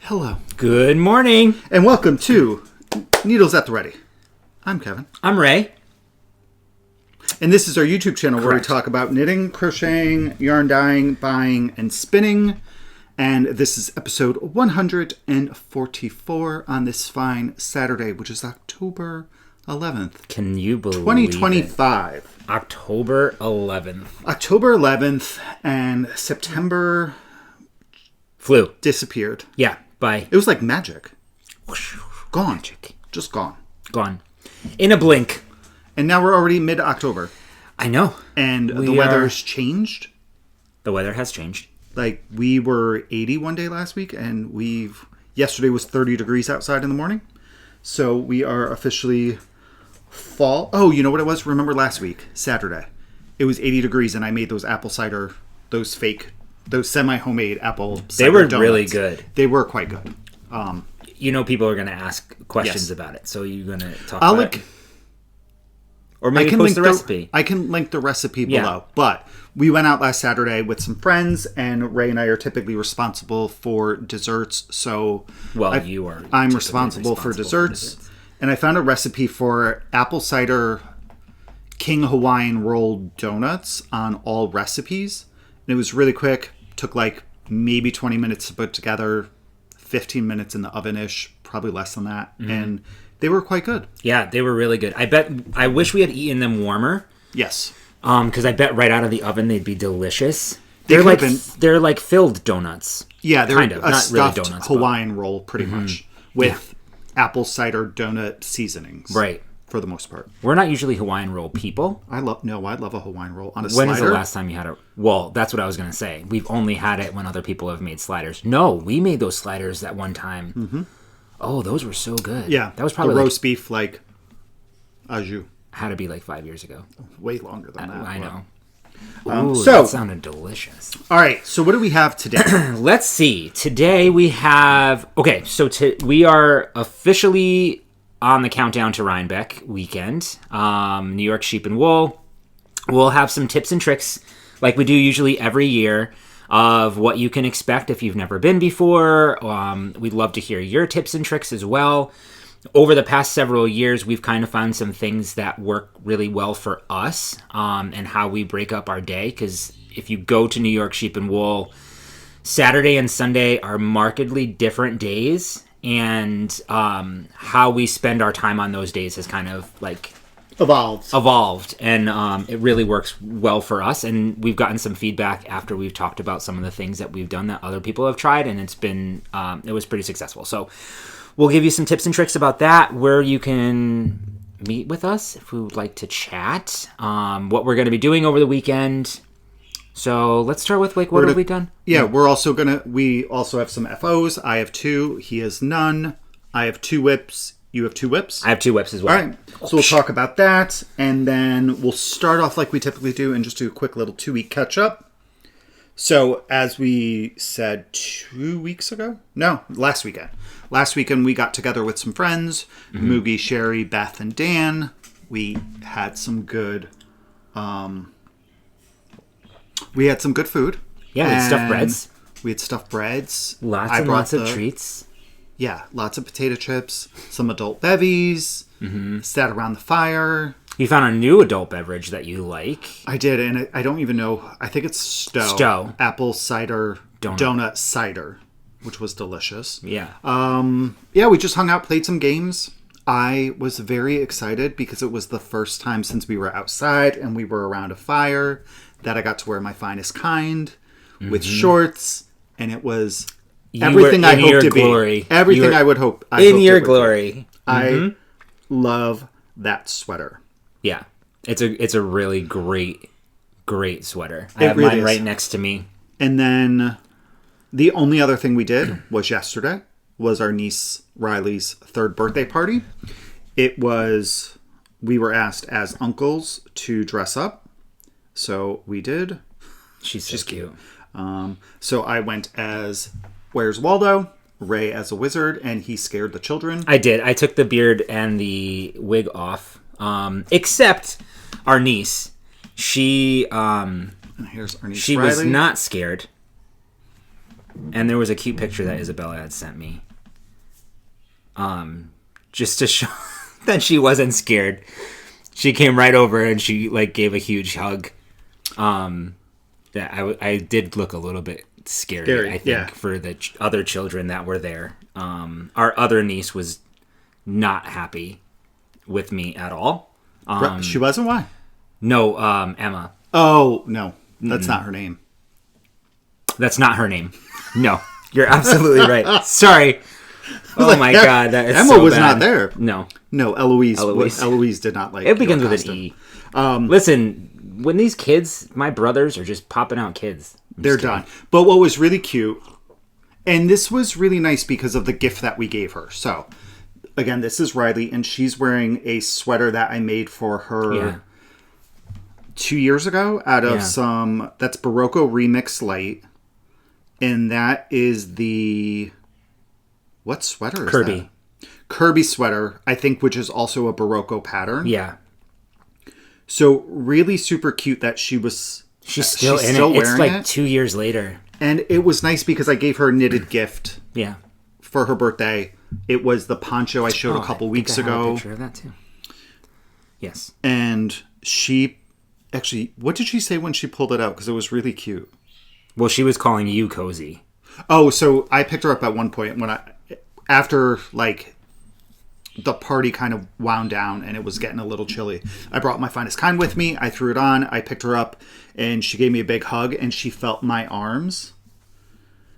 Hello. Good morning. And welcome to Needles at the Ready. I'm Kevin. I'm Ray. And this is our YouTube channel where we Correct. talk about knitting, crocheting, yarn dyeing, buying, and spinning. And this is episode 144 on this fine Saturday, which is October 11th. Can you believe 2025. it? October 11th. October 11th and September Flew. disappeared. Yeah, bye. It was like magic. Gone. Magic. Just gone. Gone. In a blink. And now we're already mid-October. I know. And the weather's changed. The weather has changed. Like, we were 80 one day last week, and yesterday was 30 degrees outside in the morning. So we are officially fall. Oh, you know what it was? Remember last week, Saturday? It was 80 degrees, and I made those apple cider, those semi-homemade apple cider They were donuts. really good. They were quite good. You know people are going to ask questions Yes. about it, so you're going to talk I'll about link, it. Or maybe post the recipe. I can link the recipe Yeah. below. But we went out last Saturday with some friends, and Ray and I are typically responsible for desserts. So Well, I'm typically responsible for desserts. And I found a recipe for apple cider King Hawaiian rolled donuts on All Recipes. And it was really quick. Took like maybe 20 minutes to put together, 15 minutes in the oven-ish, probably less than that. Mm-hmm. And they were quite good. Yeah, they were really good. I wish we had eaten them warmer. Yes. Because I bet right out of the oven they'd be delicious. They They're could've like they're like filled donuts. Yeah, they're kind of a not really stuffed donuts, but- Hawaiian roll, pretty much, with apple cider donut seasonings. Right. For the most part. We're not usually Hawaiian roll people. I love a Hawaiian roll on a When slider. is the last time you had a... Well, that's what I was going to say. We've only had it when other people have made sliders. No, we made those sliders that one time. Mm-hmm. Oh, those were so good. Yeah. That was probably the roast beef, like, au jus. had to be like 5 years ago. Way longer than that. I know. Um, Ooh, so- that sounded delicious. All right, so what do we have today? Let's see. Today we have... Okay, so we are officially on the countdown to Rhinebeck weekend. New York Sheep and Wool. We'll have some tips and tricks, like we do usually every year, of what you can expect if you've never been before. We'd love to hear your tips and tricks as well. Over the past several years, we've kind of found some things that work really well for us and how we break up our day. Because if you go to New York Sheep and Wool, Saturday and Sunday are markedly different days. And how we spend our time on those days has kind of like evolved, and it really works well for us. And we've gotten some feedback after we've talked about some of the things that we've done that other people have tried, and it was pretty successful. So we'll give you some tips and tricks about that, where you can meet with us if we would like to chat, what we're going to be doing over the weekend. So let's start with what have we done? Yeah, we also have some FOs. I have 2. He has none. I have 2 whips. You have 2 whips? I have 2 whips as well. All right. So we'll talk about that. And then we'll start off like we typically do and just do a quick little 2-week catch-up. So as we said 2 weeks ago? No, last weekend. Last weekend we got together with some friends. Moogie, Sherry, Beth, and Dan. We had some good... we had some good food. Yeah, we had stuffed breads. We had stuffed breads. Lots of treats. Yeah, lots of potato chips, some adult bevies, sat around the fire. You found a new adult beverage that you like. I did, and I don't even know. I think it's Stowe. Apple cider donut cider, which was delicious. Yeah. We just hung out, played some games. I was very excited because it was the first time since we were outside and we were around a fire that I got to wear my finest kind with shorts, and it was everything I hoped to be. Everything I would hope. In your glory. I love that sweater. Yeah, it's a really great sweater. I It have really mine is. right next to me. And then the only other thing we did was yesterday was our niece Riley's 3rd birthday party. We were asked as uncles to dress up. So we did. She's cute. So I went as Where's Waldo, Ray as a wizard, and he scared the children. I did. I took the beard and the wig off. Except our niece. She And here's our niece she Riley. was not scared. and there was a cute picture that Isabella had sent me. Just to show that she wasn't scared. She came right over and she like gave a huge hug. That I did look a little bit scary I think, for the other children that were there. Our other niece was not happy with me at all. She wasn't? Why? No, Emma. Oh, no. That's not her name. That's not her name. No, you're absolutely right. Sorry. Oh my God, that is Emma so was bad. not there. No, Eloise. Eloise did not like. It begins with an E. Listen, when these kids, my brothers, are just popping out kids. They're done. But what was really cute, and this was really nice because of the gift that we gave her. So, again, this is Riley, and she's wearing a sweater that I made for her 2 years ago out of that's Barocco Remix Light. And that is the... What sweater is Kirby. that? Kirby sweater, I think, which is also a Barocco pattern. Yeah. So really super cute that she's still wearing it. It's like 2 years later. And it was nice because I gave her a knitted gift. Yeah. For her birthday. It was the poncho I showed a couple weeks ago. I have a picture of that too. Yes. And she... Actually, what did she say when she pulled it out? Because it was really cute. Well, she was calling you cozy. Oh, so I picked her up at one point when after like the party kind of wound down and it was getting a little chilly. I brought my finest kind with me. I threw it on. I picked her up and she gave me a big hug and she felt my arms.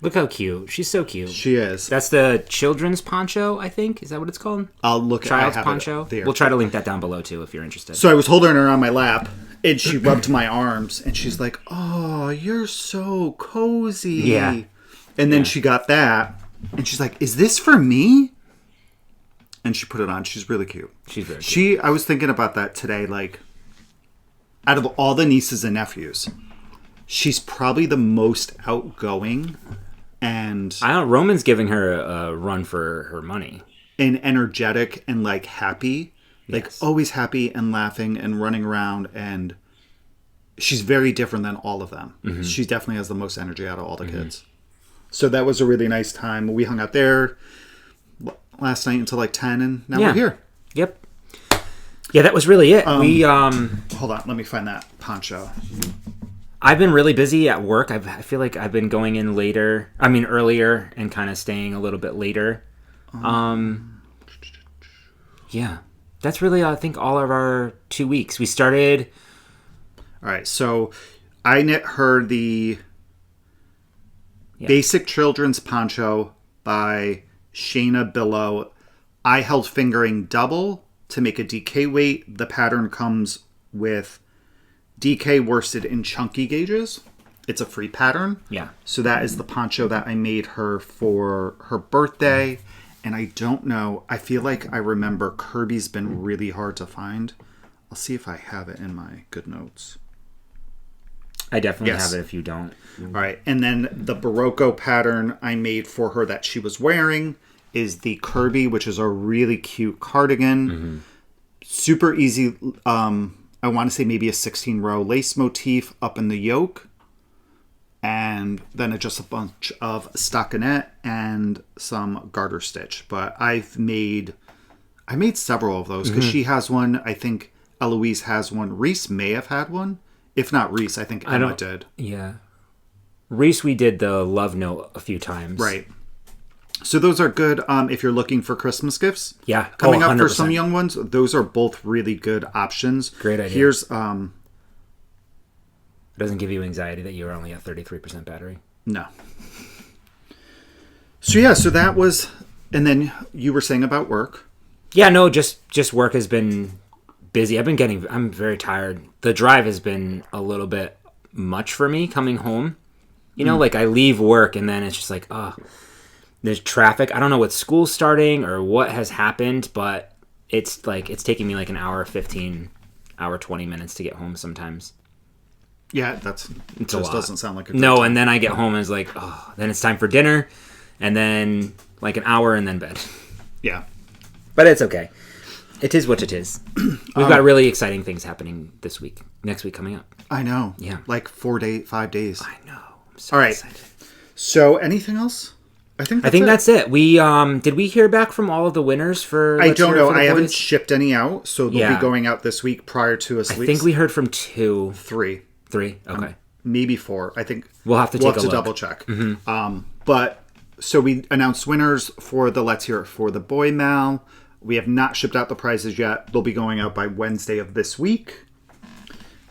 Look how cute. She's so cute. She is. That's the children's poncho, I think. Is that what it's called? I'll look at Child's poncho. We'll try to link that down below too if you're interested. So I was holding her on my lap. And she rubbed my arms, and she's like, "Oh, you're so cozy." Yeah. And then she got that, and she's like, "Is this for me?" And she put it on. She's really cute. She's very cute. I was thinking about that today. Like, out of all the nieces and nephews, she's probably the most outgoing, and Roman's giving her a run for her money. And energetic and like happy. Like, always happy and laughing and running around. And she's very different than all of them. Mm-hmm. She definitely has the most energy out of all the kids. So that was a really nice time. We hung out there last night until like 10. And now we're here. Yep. Yeah, that was really it. We Hold on. Let me find that poncho. I've been really busy at work. I feel like I've been going in earlier and kind of staying a little bit later. Yeah. That's really, I think, all of our 2 weeks. We started... All right, so I knit her the Basic Children's Poncho by Shayna Billow. I held fingering double to make a DK weight. The pattern comes with DK worsted in chunky gauges. It's a free pattern. Yeah. So that is the poncho that I made her for her birthday. And I don't know. I feel like I remember Kirby's been really hard to find. I'll see if I have it in my good notes. I definitely have it if you don't. All right. And then the Barocco pattern I made for her that she was wearing is the Kirby, which is a really cute cardigan. Mm-hmm. Super easy. I want to say maybe a 16-row lace motif up in the yoke. And then just a bunch of stockinette and some garter stitch. But I made several of those because she has one. I think Eloise has one. Reese may have had one. If not Reese, I think Emma did. Yeah. Reese, we did the love note a few times. Right. So those are good if you're looking for Christmas gifts. Yeah. Coming up for some young ones. Those are both really good options. Great idea. Here's... It doesn't give you anxiety that you're only at 33% battery. No. So that was... And then you were saying about work. Yeah, no, just work has been busy. I'm very tired. The drive has been a little bit much for me coming home. You know, like I leave work and then it's just like, there's traffic. I don't know what school's starting or what has happened, but it's taking me like an hour 15, hour 20 minutes to get home sometimes. Yeah, it just doesn't sound like a good No, time. And then I get home and it's like, then it's time for dinner, and then like an hour and then bed. Yeah. But it's okay. It is what it is. We've got really exciting things happening next week coming up. I know. Yeah. Like 5 days. I know. I'm so All right. excited. So anything else? I think that's it. We did we hear back from all of the winners for? I don't know. I haven't boys? shipped any out, so they'll be going out this week prior to us. I think we heard from 2. 3. 3. Okay. Maybe 4. I think we'll have to take a look. double check. But so we announced winners for the Let's Hear It for the Boy Mal. We have not shipped out the prizes yet. They'll be going out by Wednesday of this week.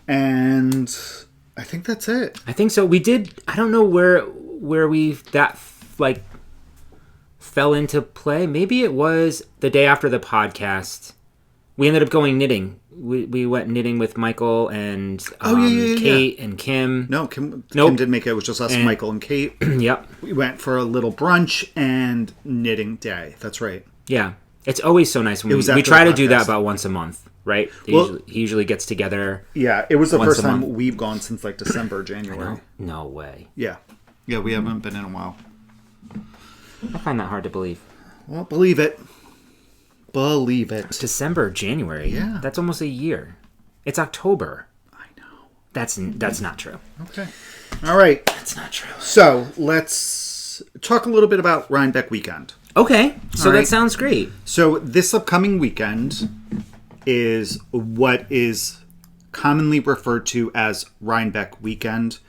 And I think that's it. I think so. We did. I don't know where we fell into play. Maybe it was the day after the podcast. We ended up going knitting. We went knitting with Michael and Kate and Kim. No, Kim didn't make it. It was just us, Michael and Kate. Yep. We went for a little brunch and knitting day. That's right. Yeah. It's always so nice when we try to do that about once a month, right? He usually gets together. Yeah, it was the first time we've gone since December, January. No way. Yeah. Yeah, we haven't been in a while. I find that hard to believe. Well, believe it. Believe it. December, January. Yeah. That's almost a year. It's October. I know. That's not true. Okay. All right. That's not true. So, let's talk a little bit about Rhinebeck weekend. Okay. So that sounds great. So, this upcoming weekend is what is commonly referred to as Rhinebeck weekend.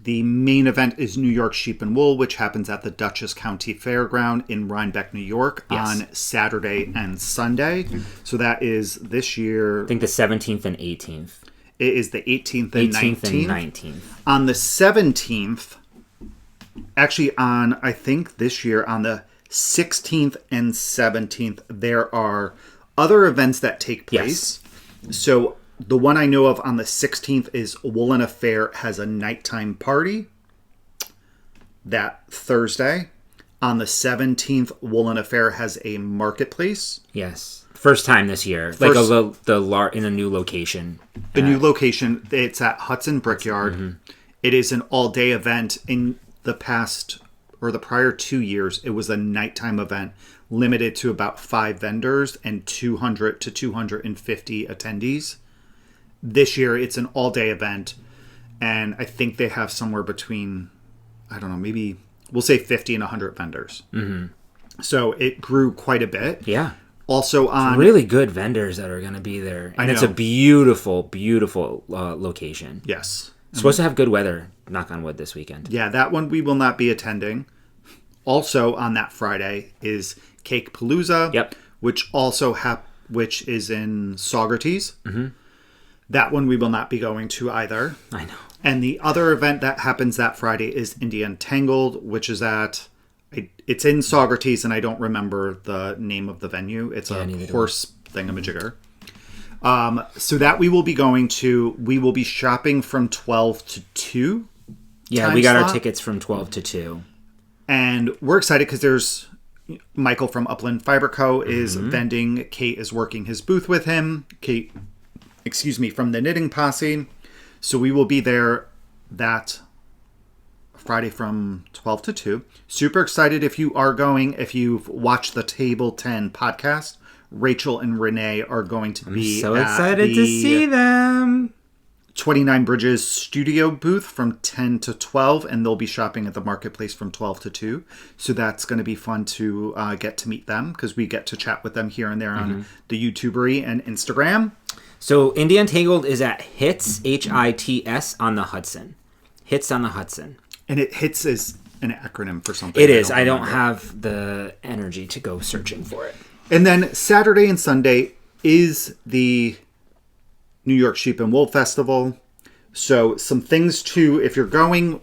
The main event is New York Sheep and Wool, which happens at the Dutchess County Fairground in Rhinebeck, New York on Saturday and Sunday. So that is this year. I think the 17th and 18th. It is the 18th and 19th. On the 17th, actually I think this year on the 16th and 17th, there are other events that take place. Yes. So the one I know of on the 16th is Woolen Affair has a nighttime party that Thursday. On the 17th, Woolen Affair has a marketplace. Yes. First time this year. In a new location. The new location, it's at Hudson Brickyard. Mm-hmm. It is an all-day event. In the past, or the prior 2 years, it was a nighttime event limited to about 5 vendors and 200 to 250 attendees. This year, it's an all-day event, and I think they have somewhere between, I don't know, maybe we'll say 50 and 100 vendors. Mm-hmm. So it grew quite a bit. Yeah. Also on... really good vendors that are going to be there. And it's a beautiful, beautiful location. Yes. It's supposed to have good weather, knock on wood, this weekend. Yeah, that one we will not be attending. Also on that Friday is Cake Palooza. Yep. Which also which is in Zogarth. Mm-hmm. That one we will not be going to either. I know. And the other event that happens that Friday is India Entangled, which is it's in Zogarth, and I don't remember the name of the venue. It's a horse thingamajigger. So that we will be going to. We will be shopping from 12 to 2. Yeah, we got our tickets from 12 to 2. And we're excited because there's Michael from Upland Fiber Co. is vending. Kate is working his booth with him. From the Knitting Posse. So we will be there that Friday from 12 to 2. Super excited if you are going. If you've watched the Table 10 podcast, Rachel and Renee are going to be so excited to see them. 29 Bridges studio booth from 10 to 12, and they'll be shopping at the marketplace from 12 to 2. So that's going to be fun to get to meet them because we get to chat with them here and there on the YouTubery and Instagram. So India Entangled is at HITS, HITS, on the Hudson. HITS on the Hudson. And HITS is an acronym for something. It is. I don't have the energy to go searching for it. And then Saturday and Sunday is the New York Sheep and Wool Festival. So some things if you're going,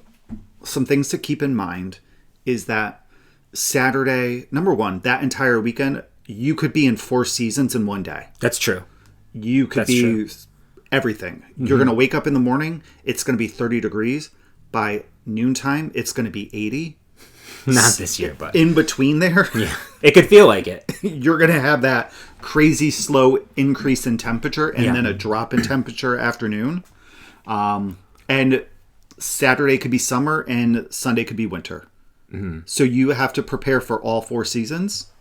some things to keep in mind is that Saturday, number one, that entire weekend, you could be in 4 seasons in one day. That's true. You could be everything. Mm-hmm. You're going to wake up in the morning. It's going to be 30 degrees. By noontime, it's going to be 80. Not this year, but in between there, yeah, it could feel like it. You're going to have that crazy slow increase in temperature and then a drop in temperature afternoon. And Saturday could be summer and Sunday could be winter. Mm-hmm. So you have to prepare for all 4 seasons.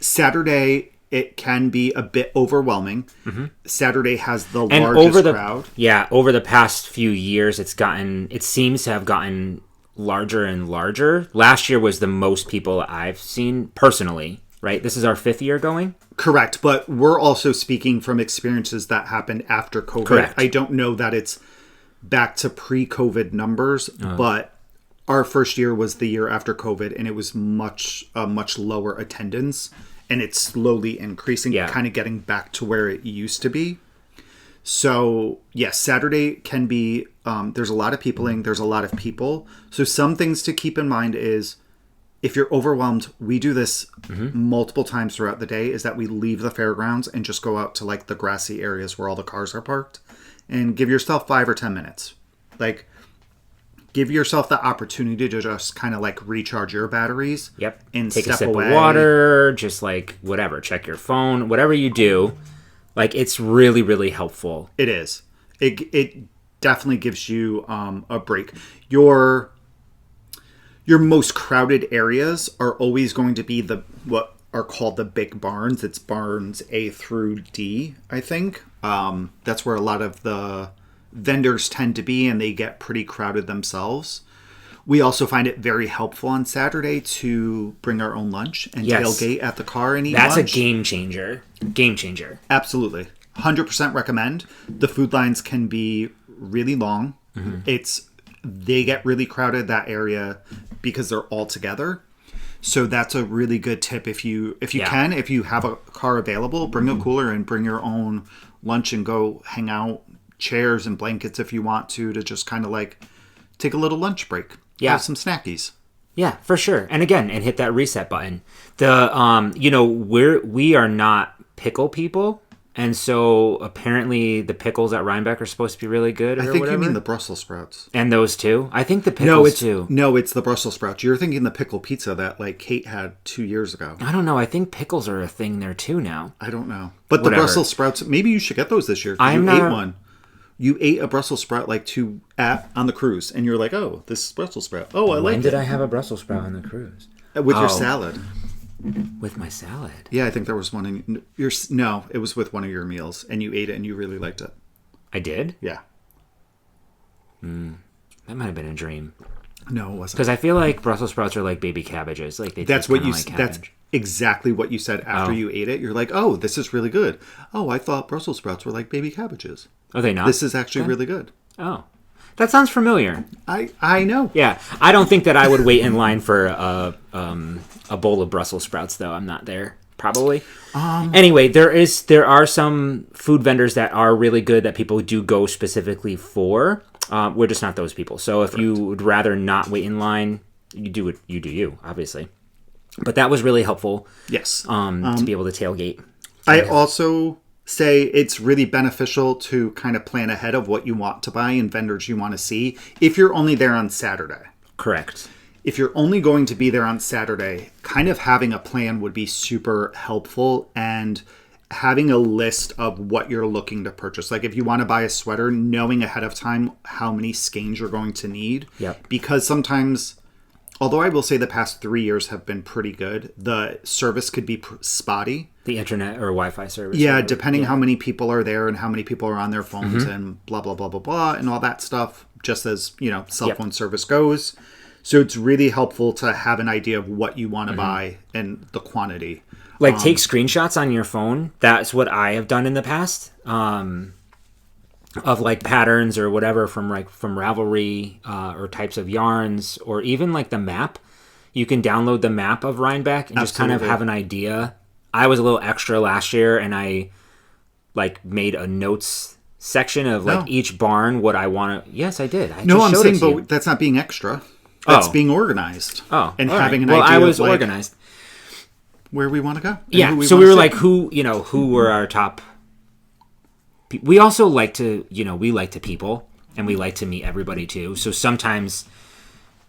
Saturday, it can be a bit overwhelming. Mm-hmm. Saturday has the largest crowd. Yeah, over the past few years, it seems to have gotten larger and larger. Last year was the most people I've seen personally, right? This is our 5th year going? Correct, but we're also speaking from experiences that happened after COVID. Correct. I don't know that it's back to pre-COVID numbers, but our first year was the year after COVID, and it was much lower attendance, and it's slowly increasing, kind of getting back to where it used to be. So, yes, Saturday can be, there's a lot of peopling, there's a lot of people. So some things to keep in mind is, if you're overwhelmed, we do this multiple times throughout the day, is that we leave the fairgrounds and just go out to like the grassy areas where all the cars are parked and give yourself 5 or 10 minutes. Like, give yourself the opportunity to just kind of like recharge your batteries. Yep. And take step a sip away. of water, just like whatever, check your phone, whatever you do. Like, it's really, really helpful. It is. It definitely gives you a break. Your most crowded areas are always going to be what are called the big barns. It's barns A through D, I think. That's where a lot of the vendors tend to be, and they get pretty crowded themselves. We also find it very helpful on Saturday to bring our own lunch and tailgate at the car and eat lunch. That's a game changer. Game changer. Absolutely. 100% recommend. The food lines can be really long. They get really crowded, that area, because they're all together. So that's a really good tip. If you can, if you have a car available, bring a cooler and bring your own lunch and go hang out, chairs and blankets if you want to just kind of like take a little lunch break. Have some snackies. Yeah, for sure. And again, and hit that reset button. We are not pickle people. And so apparently the pickles at Rhinebeck are supposed to be really good. I think you mean the Brussels sprouts. And those too? I think the pickles too. No, it's the Brussels sprouts. You're thinking the pickle pizza that like Kate had 2 years ago. I don't know. I think pickles are a thing there too now. I don't know. But the Brussels sprouts, maybe you should get those this year. Ate one. You ate a Brussels sprout like on the cruise, and you're like, oh, this is Brussels sprout. Oh, I like it. When did I have a Brussels sprout on the cruise? With your salad. With my salad? Yeah, I think there was one in your... No, it was with one of your meals, and you ate it, and you really liked it. I did? Yeah. That might have been a dream. No, it wasn't. Because I feel like Brussels sprouts are like baby cabbages. Like that's exactly what you said after you ate it. You're like, oh, this is really good. Oh, I thought Brussels sprouts were like baby cabbages. Are they not? This is actually really good. Oh. That sounds familiar. I know. Yeah. I don't think that I would wait in line for a bowl of Brussels sprouts, though. I'm not there. Probably. Anyway, there are some food vendors that are really good that people do go specifically for. We're just not those people. So if you would rather not wait in line, you do what you do, obviously. But that was really helpful. Yes. To be able to tailgate. I also say it's really beneficial to kind of plan ahead of what you want to buy and vendors you want to see if you're only there on Saturday. Correct. If you're only going to be there on Saturday, kind of having a plan would be super helpful, and having a list of what you're looking to purchase. Like if you want to buy a sweater, knowing ahead of time how many skeins you're going to need. Yep. Because sometimes, although I will say the past 3 years have been pretty good, the service could be spotty. The internet or Wi-Fi service. Yeah, depending how many people are there and how many people are on their phones and blah, blah, blah, blah, blah, and all that stuff, just as, cell phone service goes. So it's really helpful to have an idea of what you want to buy and the quantity. Like take screenshots on your phone. That's what I have done in the past. Of like patterns or whatever from Ravelry or types of yarns, or even like the map. You can download the map of Rhinebeck and just kind of have an idea. I was a little extra last year, and I like made a notes section of like each barn what I want to. Yes, I did. I'm saying, but that's not being extra. That's being organized. Oh, and having an idea. Well, I was of, like, organized. Where we want to go. Yeah. So we were like, who were our top. We also like to, we like to people, and we like to meet everybody too. So sometimes,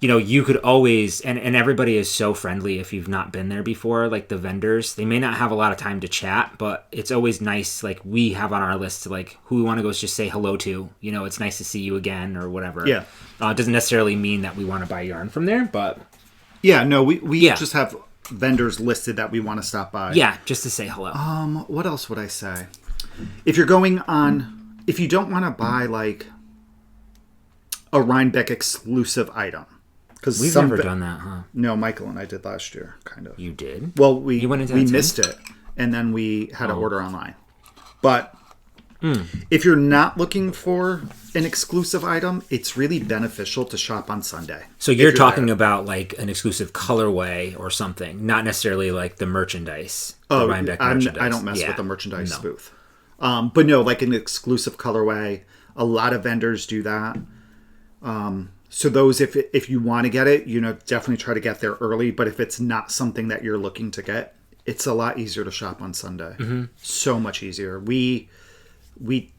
you could always, and everybody is so friendly if you've not been there before, like the vendors, they may not have a lot of time to chat, but it's always nice, like we have on our list to like who we want to go just say hello to, it's nice to see you again or whatever. Yeah. It doesn't necessarily mean that we want to buy yarn from there, but. Yeah, no, we just have vendors listed that we want to stop by. Yeah, just to say hello. What else would I say? If you don't want to buy like a Rhinebeck exclusive item, Because We've never done that, huh? No, Michael and I did last year, kind of. You did? Well, we went into we that too? missed it, and then we had to order online. But if you're not looking for an exclusive item, it's really beneficial to shop on Sunday. So you're talking about like an exclusive colorway or something, not necessarily like the merchandise. The Rhinebeck merchandise. I don't mess with the merchandise booth. But no, like an exclusive colorway. A lot of vendors do that. So those, if you want to get it, definitely try to get there early. But if it's not something that you're looking to get, it's a lot easier to shop on Sunday. Mm-hmm. So much easier. We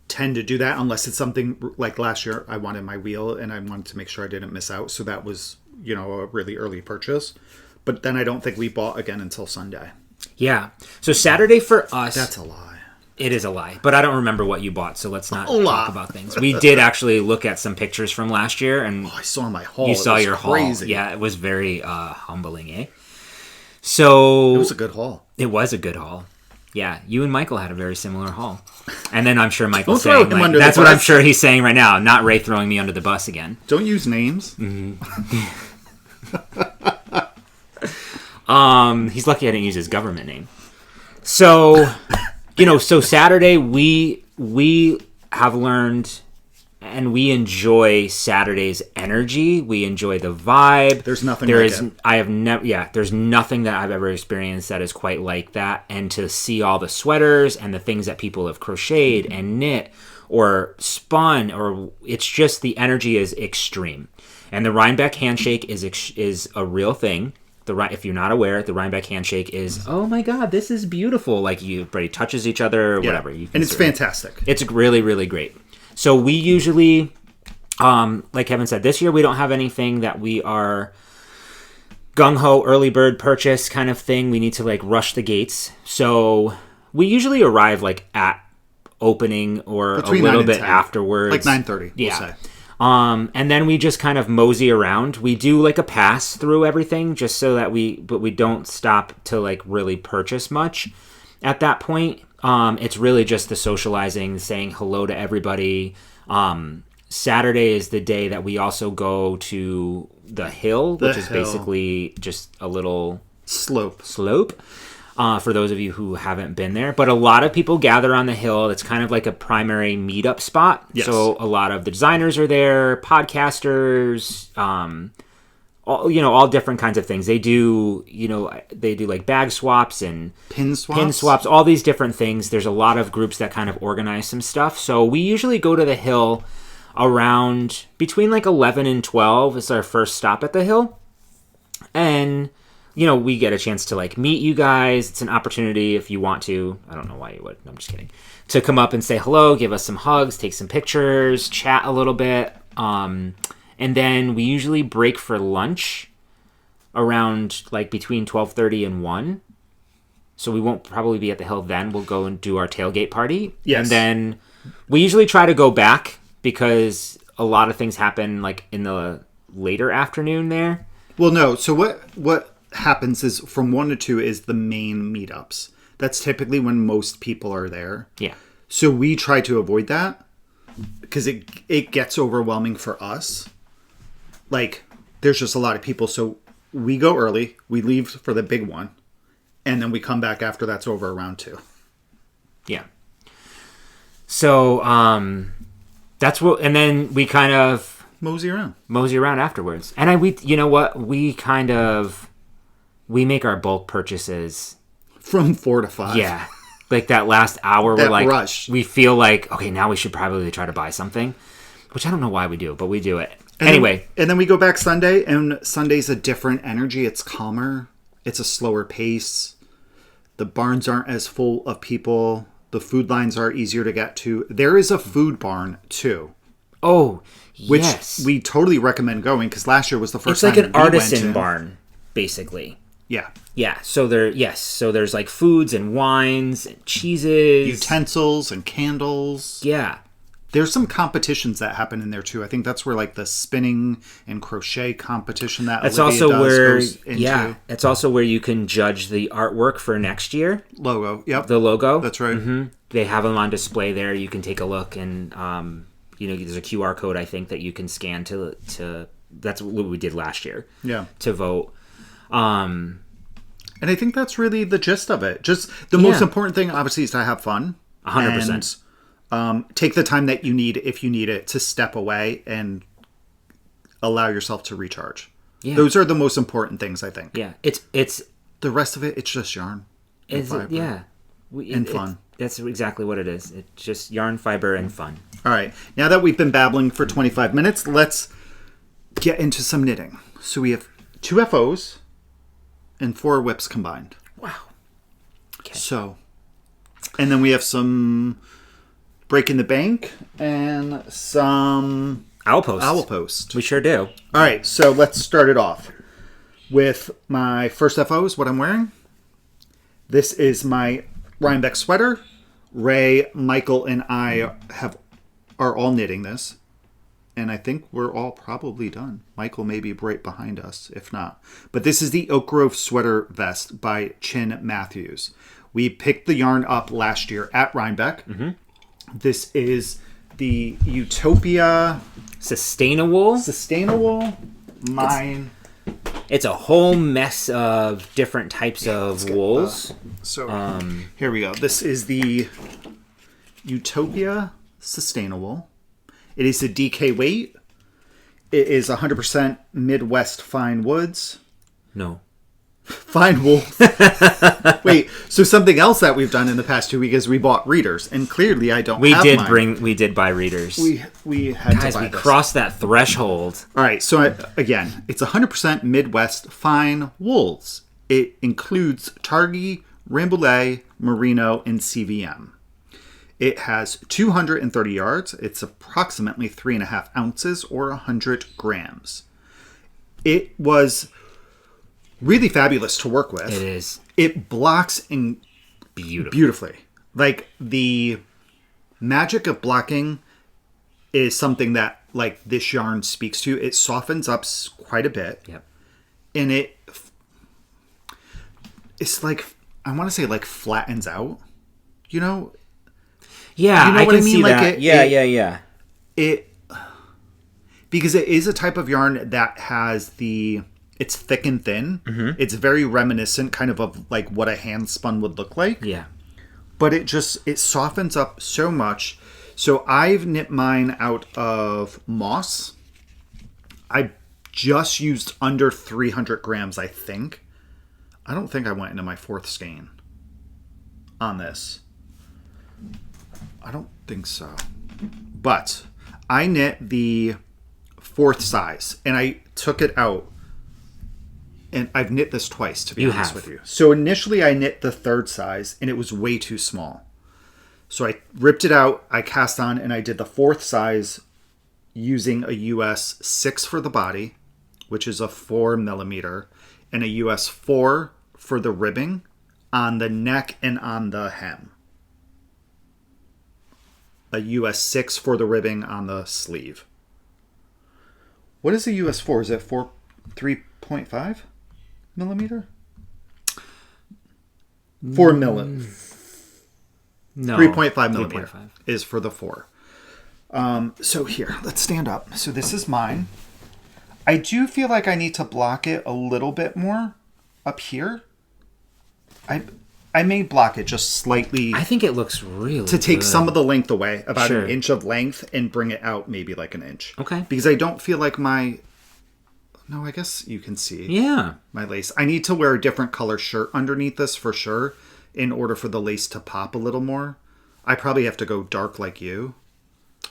tend to do that unless it's something like last year. I wanted my wheel and I wanted to make sure I didn't miss out. So that was, a really early purchase. But then I don't think we bought again until Sunday. Yeah. So Saturday for us. That's a lie. It is a lie, but I don't remember what you bought, so let's not talk about things. We did actually look at some pictures from last year, and I saw my haul. You saw your haul. Yeah, it was very humbling, eh? So it was a good haul. It was a good haul. Yeah, you and Michael had a very similar haul, and then I'm sure Michael's saying that's what I'm sure he's saying right now. Not Ray throwing me under the bus again. Don't use names. Mm-hmm. He's lucky I didn't use his government name. So. So Saturday we have learned, and we enjoy Saturday's energy. We enjoy the vibe. There's nothing there's nothing that I've ever experienced that is quite like that. And to see all the sweaters and the things that people have crocheted and knit or spun, or it's just the energy is extreme. And the Rhinebeck handshake is a real thing. If you're not aware, the Rhinebeck handshake is, oh my god, this is beautiful. Like everybody touches each other or whatever. And it's fantastic. It's really, really great. So we usually, like Kevin said, this year we don't have anything that we are gung-ho, early bird purchase kind of thing. We need to like rush the gates. So we usually arrive like at opening or between a little bit 10. Afterwards. Like 9:30, we'll say. And then we just kind of mosey around. We do like a pass through everything just so that we don't stop to like really purchase much at that point. It's really just the socializing, saying hello to everybody. Saturday is the day that we also go to the hill, which is basically just a little slope. For those of you who haven't been there. But a lot of people gather on the hill. It's kind of like a primary meetup spot. Yes. So a lot of the designers are there, podcasters, all different kinds of things. They do like bag swaps and pin swaps, all these different things. There's a lot of groups that kind of organize some stuff. So we usually go to the hill around between like 11 and 12 is our first stop at the hill. And we get a chance to like meet you guys. It's an opportunity if you want to. I don't know why you would. No, I'm just kidding. To come up and say hello, give us some hugs, take some pictures, chat a little bit. And then we usually break for lunch around like between 12:30 and 1. So we won't probably be at the hill then. We'll go and do our tailgate party. Yes. And then we usually try to go back because a lot of things happen like in the later afternoon there. Well, no. So what happens is from 1 to 2 is the main meetups. That's typically when most people are there. Yeah. So we try to avoid that because it gets overwhelming for us. Like there's just a lot of people. So we go early, we leave for the big one, and then we come back after that's over around 2. Yeah. So that's what, and then we kind of mosey around afterwards. And we make our bulk purchases from 4 to 5. Yeah. Like that last hour, we're like, rush. We feel like, okay, now we should probably try to buy something, which I don't know why we do, but we do it. Anyway. And then we go back Sunday, and Sunday's a different energy. It's calmer. It's a slower pace. The barns aren't as full of people. The food lines are easier to get to. There is a food barn, too. Oh, which yes. we totally recommend going, because last year was the first time It's like an artisan barn, basically. Yeah. Yeah. So there's like foods and wines and cheeses. Utensils and candles. Yeah. There's some competitions that happen in there too. I think that's where like the spinning and crochet competition that's also where goes into. Yeah. It's also where you can judge the artwork for next year. Logo. Yep. The logo. That's right. Mm-hmm. They have them on display there. You can take a look and there's a QR code I think that you can scan to that's what we did last year. Yeah. To vote. And I think that's really the gist of it. Just the most important thing, obviously, is to have fun. 100%. And take the time that you need, if you need it, to step away and allow yourself to recharge. Yeah. Those are the most important things, I think. Yeah. It's the rest of it, it's just yarn. And fun. That's exactly what it is. It's just yarn, fiber, and fun. All right. Now that we've been babbling for 25 minutes, let's get into some knitting. So we have 2 FOs and 4 whips combined. Wow. Okay. So, and then we have some Breaking the Bank and some Owl Post. We sure do. All right. So let's start it off with my first FOs, what I'm wearing. This is my Rhinebeck sweater. Ray, Michael, and I are all knitting this. And I think we're all probably done. Michael may be right behind us, if not. But this is the Oak Grove Sweater Vest by Chin Matthews. We picked the yarn up last year at Rhinebeck. Mm-hmm. This is the Utopia... Sustainable. Mine... It's a whole mess of different types of wools. Here we go. This is the Utopia Sustainable. It is a DK weight. It is 100% Midwest fine woods. No. Fine wool. Wait, so something else that we've done in the past 2 weeks is we bought readers, and clearly I don't have mine. We did buy readers. We had Guys, to buy we this. crossed that threshold. All right, so again, it's 100% Midwest fine wools. It includes Targhee, Rambouillet, Merino, and CVM. It has 230 yards. It's approximately 3.5 ounces or 100 grams. It was really fabulous to work with. It is. It blocks in beautifully. Like, the magic of blocking is something that, like, this yarn speaks to. It softens up quite a bit. Yep. And it's like, I want to say, like, flattens out. You know? Yeah, you know I what can I mean? see Like that. Yeah. Because it is a type of yarn that has it's thick and thin. Mm-hmm. It's very reminiscent kind of like what a hand spun would look like. Yeah. But it softens up so much. So I've knit mine out of moss. I just used under 300 grams, I think. I don't think I went into my 4th skein on this. I don't think so. But I knit the 4th size, and I took it out. And I've knit this twice, to be honest with you. So initially I knit the 3rd size, and it was way too small. So I ripped it out, I cast on, and I did the 4th size using a US 6 for the body, which is a 4 millimeter, and a US 4 for the ribbing on the neck and on the hem. A US 6 for the ribbing on the sleeve. What is a US 4? Is it 3.5 millimeter? 4 millimeter. No. 3.5 millimeter is for the 4. So here, let's stand up. So this is mine. I do feel like I need to block it a little bit more up here. I may block it just slightly. I think it looks really to take good. some of the length away, about an inch of length, and bring it out maybe like an inch. Okay. Because I don't feel like my... No, I guess you can see. Yeah. My lace. I need to wear a different color shirt underneath this for sure in order for the lace to pop a little more. I probably have to go dark like you.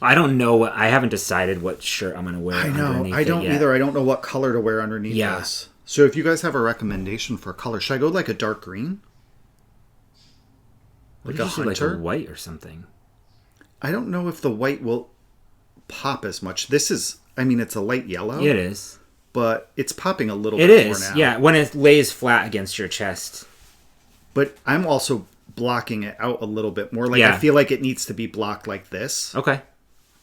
I don't know. I haven't decided what shirt I'm going to wear. I know. I don't either. I don't know what color to wear underneath this. So if you guys have a recommendation for a color, should I go like a dark green? Like a hunter? Like a white or something. I don't know if the white will pop as much. This is, I mean, it's a light yellow. It is. But it's popping a little bit more now. Yeah, when it lays flat against your chest. But I'm also blocking it out a little bit more. Like, I feel like it needs to be blocked like this. Okay.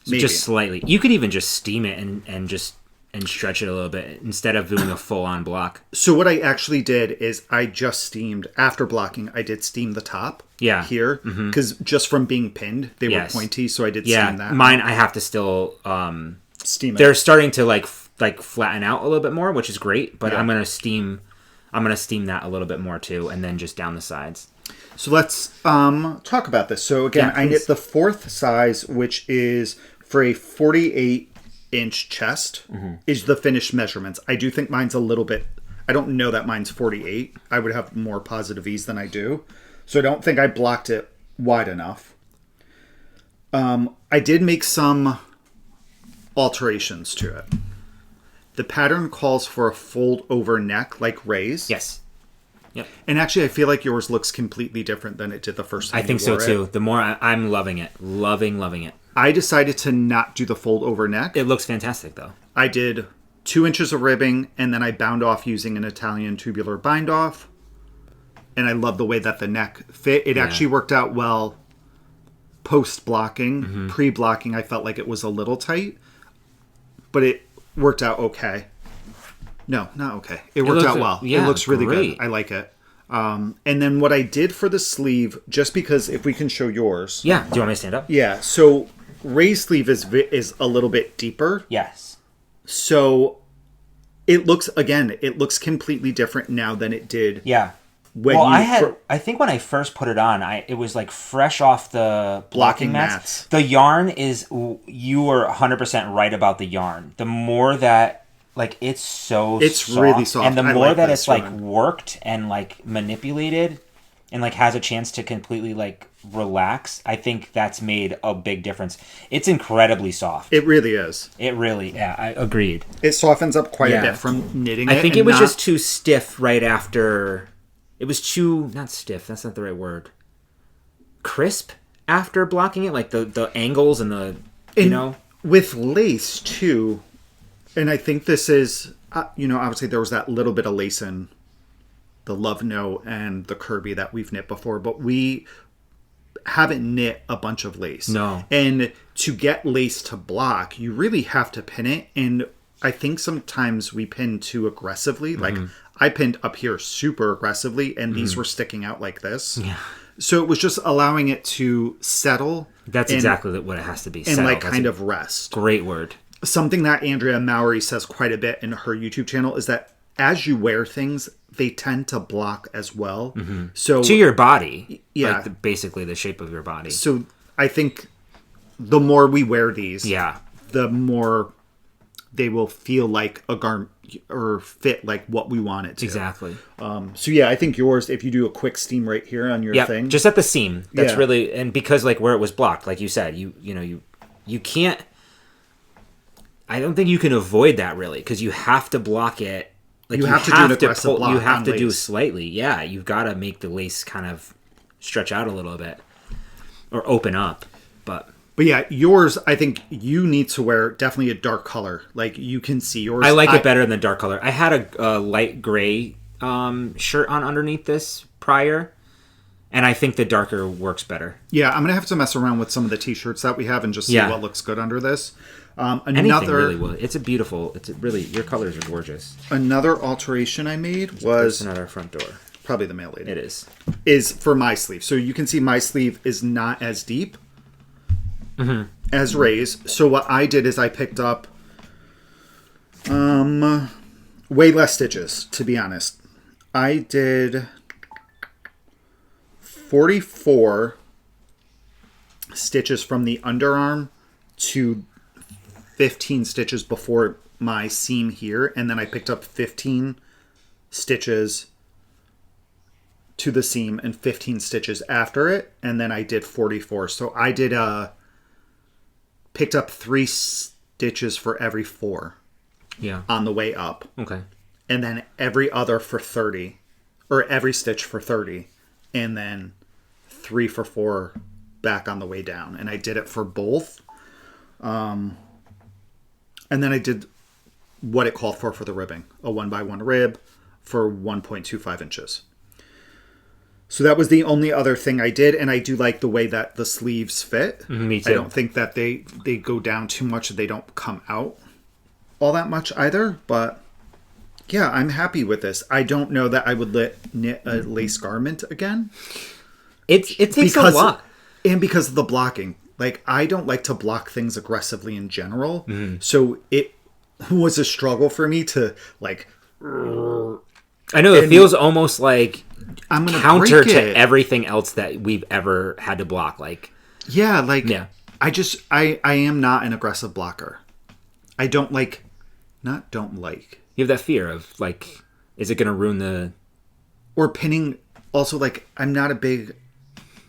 So just slightly. You could even just steam it and stretch it a little bit instead of doing a full-on block. So what I actually did is I just steamed, after blocking, I did steam the top here. Because just from being pinned, they were pointy, so I did steam that. Mine, I have to still... steam it. They're starting to, like, like flatten out a little bit more, which is great. But I'm gonna steam that a little bit more too, and then just down the sides. So let's talk about this. So again, I knit the 4th size, which is for a 48-inch chest, is the finished measurements. I do think mine's a little bit. I don't know that mine's 48. I would have more positive ease than I do. So I don't think I blocked it wide enough. I did make some alterations to it. The pattern calls for a fold over neck like Ray's. Yes. Yep. And actually, I feel like yours looks completely different than it did the first time. I think so too. The more I'm loving it. Loving it. I decided to not do the fold over neck. It looks fantastic though. I did 2 inches of ribbing, and then I bound off using an Italian tubular bind off. And I love the way that the neck fit. It actually worked out well post-blocking. Pre-blocking, I felt like it was a little tight. But it worked out okay. No, not okay. It worked out well. Yeah, it looks really great. good. I like it. And then what I did for the sleeve, just because if we can show yours. Yeah. Do you want me to stand up? Yeah. So Ray's sleeve is a little bit deeper. Yes. So it looks completely different now than it did. Yeah. I think when I first put it on, it was like fresh off the blocking mats. The yarn you were 100% right about the yarn. The more that, like, it's soft, really soft. And the more that it's like worked and like manipulated and like has a chance to completely like relax, I think that's made a big difference. It's incredibly soft. It really is. I agreed. It softens up quite a bit from knitting it. I think it was just too stiff right after. It was too, not stiff, that's not the right word. Crisp after blocking it, like the angles and the, you know. With lace, too, and I think this is, obviously there was that little bit of lace in the Love Note and the Kirby that we've knit before, but we haven't knit a bunch of lace. No. And to get lace to block, you really have to pin it, and I think sometimes we pin too aggressively, like I pinned up here super aggressively, and these were sticking out like this. Yeah. So it was just allowing it to settle. That's exactly what it has to be. And settle. like kind of rest. Great word. Something that Andrea Mowry says quite a bit in her YouTube channel is that as you wear things, they tend to block as well. So to your body. Yeah. Like basically the shape of your body. So I think the more we wear these, the more they will feel like a garment or fit like what we want it to. Exactly. So yeah, I think yours, if you do a quick steam right here on your thing. Just at the seam. That's really, and because like where it was blocked, like you said, you can't, I don't think you can avoid that really, because you have to block it. Like you have to do an aggressive block. You have to do slightly. Yeah, you've got to make the lace kind of stretch out a little bit or open up. But yeah, yours, I think you need to wear definitely a dark color. Like, you can see yours. I like it better than the dark color. I had a light gray shirt on underneath this prior, and I think the darker works better. Yeah, I'm going to have to mess around with some of the t-shirts that we have and just see what looks good under this. Anything really will. It's really, your colors are gorgeous. Another alteration I made was... at our front door. Probably the mail lady. It is. Is for my sleeve. So you can see my sleeve is not as deep. As Ray's. So what I did is I picked up way less stitches, to be honest. I did 44 stitches from the underarm to 15 stitches before my seam here, and then I picked up 15 stitches to the seam and 15 stitches after it, and then I did 44. So I did picked up 3 stitches for every 4 on the way up. Okay. And then every other for 30, or every stitch for 30, and then 3 for 4 back on the way down. And I did it for both. And then I did what it called for the ribbing, a 1x1 rib for 1.25 inches. So that was the only other thing I did, and I do like the way that the sleeves fit. Me too. I don't think that they go down too much, they don't come out all that much either, but yeah, I'm happy with this. I don't know that I would knit a lace garment again. It takes a lot. And because of the blocking. Like, I don't like to block things aggressively in general, so was a struggle for me to like. I know it feels almost like I'm gonna counter break to it. everything else that we've ever had to block. Like, yeah, like yeah. I am not an aggressive blocker. I don't like. You have that fear of like, is it going to ruin the... Or pinning. Also, like, I'm not a big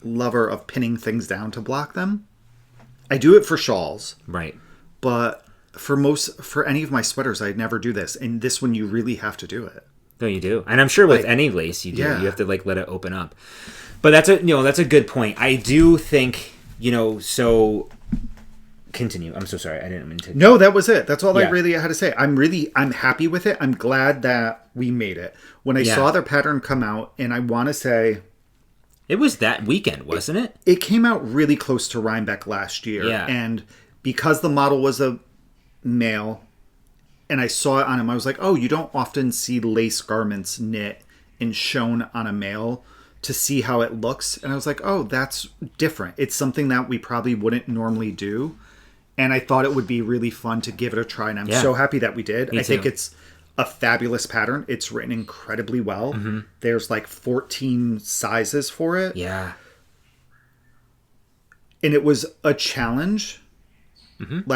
lover of pinning things down to block them. I do it for shawls. Right. But for any of my sweaters, I'd never do this. And this one, you really have to do it. No, you do. And I'm sure with any lace you do. Yeah. You have to like let it open up. But that's a good point. I do think, so... Continue. I'm so sorry. I didn't mean to. No, that was it. That's all I Yeah. really had to say. I'm happy with it. I'm glad that we made it. When I saw their pattern come out, and I want to say... It was that weekend, wasn't it? It came out really close to Rhinebeck last year. Yeah. And because the model was a male, and I saw it on him, I was like, oh, you don't often see lace garments knit and shown on a male to see how it looks. And I was like, oh, that's different. It's something that we probably wouldn't normally do. And I thought it would be really fun to give it a try. And I'm so happy that we did. I think it's a fabulous pattern. It's written incredibly well. Mm-hmm. There's like 14 sizes for it. Yeah. And it was a challenge. Mm-hmm.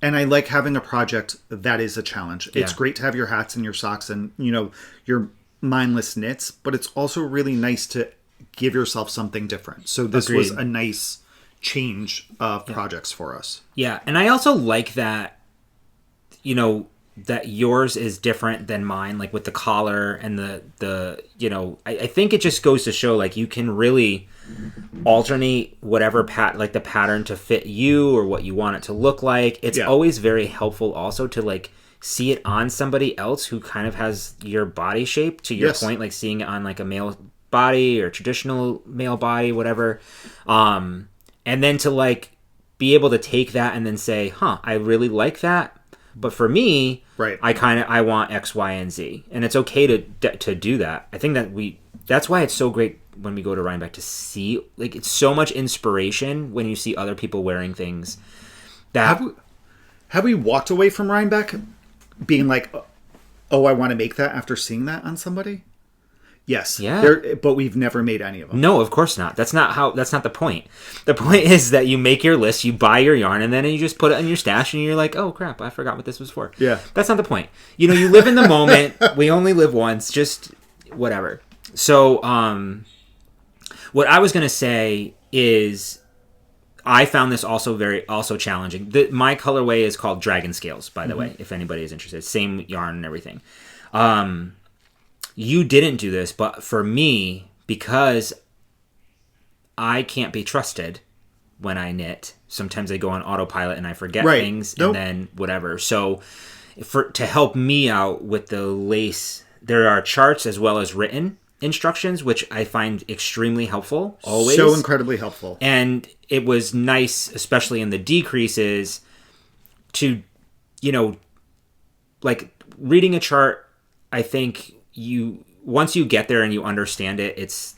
And I like having a project that is a challenge. Yeah. It's great to have your hats and your socks and, your mindless knits. But it's also really nice to give yourself something different. So this was a nice... change of projects for us. Yeah, and I also like that, that yours is different than mine, like with the collar and the I think it just goes to show like you can really alternate whatever the pattern to fit you or what you want it to look like. It's always very helpful also to like see it on somebody else who kind of has your body shape, to your point, like seeing it on like a male body or traditional male body, whatever. And then to like be able to take that and then say, I really like that. But for me, I want X, Y, and Z. And it's okay to do that. I think that's why it's so great when we go to Rhinebeck to see, like, it's so much inspiration when you see other people wearing things that... Have we walked away from Rhinebeck being like, oh, I want to make that after seeing that on somebody? Yes. Yeah. But we've never made any of them. No, of course not. That's not the point. The point is that you make your list, you buy your yarn, and then you just put it in your stash, and you're like, oh, crap, I forgot what this was for. Yeah. That's not the point. You live in the moment. We only live once. Just whatever. So, what I was going to say is I found this also challenging. My colorway is called Dragon Scales, by the way, if anybody is interested. Same yarn and everything. You didn't do this, but for me, because I can't be trusted when I knit, sometimes I go on autopilot and I forget things and then whatever. So to help me out with the lace, there are charts as well as written instructions, which I find extremely helpful, always. So incredibly helpful. And it was nice, especially in the decreases, to, like reading a chart, I think... once you get there and you understand it, it's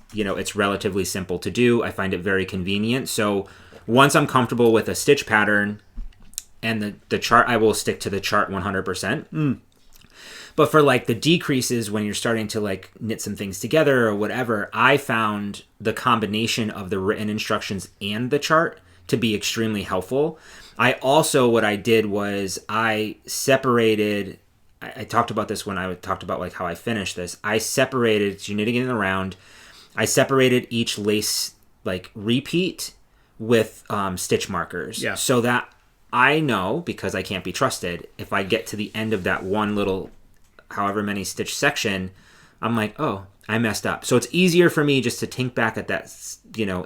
relatively simple to do. I find it very convenient. So once I'm comfortable with a stitch pattern and the chart, I will stick to the chart 100%. But for like the decreases, when you're starting to like knit some things together or whatever, I found the combination of the written instructions and the chart to be extremely helpful. What I did was I separated... I talked about this when I talked about like how I finished this. I separated, so you're knitting it around. I separated each lace like repeat with stitch markers. Yeah. So that I know, because I can't be trusted, if I get to the end of that one little however many stitch section, I'm like, oh, I messed up. So it's easier for me just to think back at that,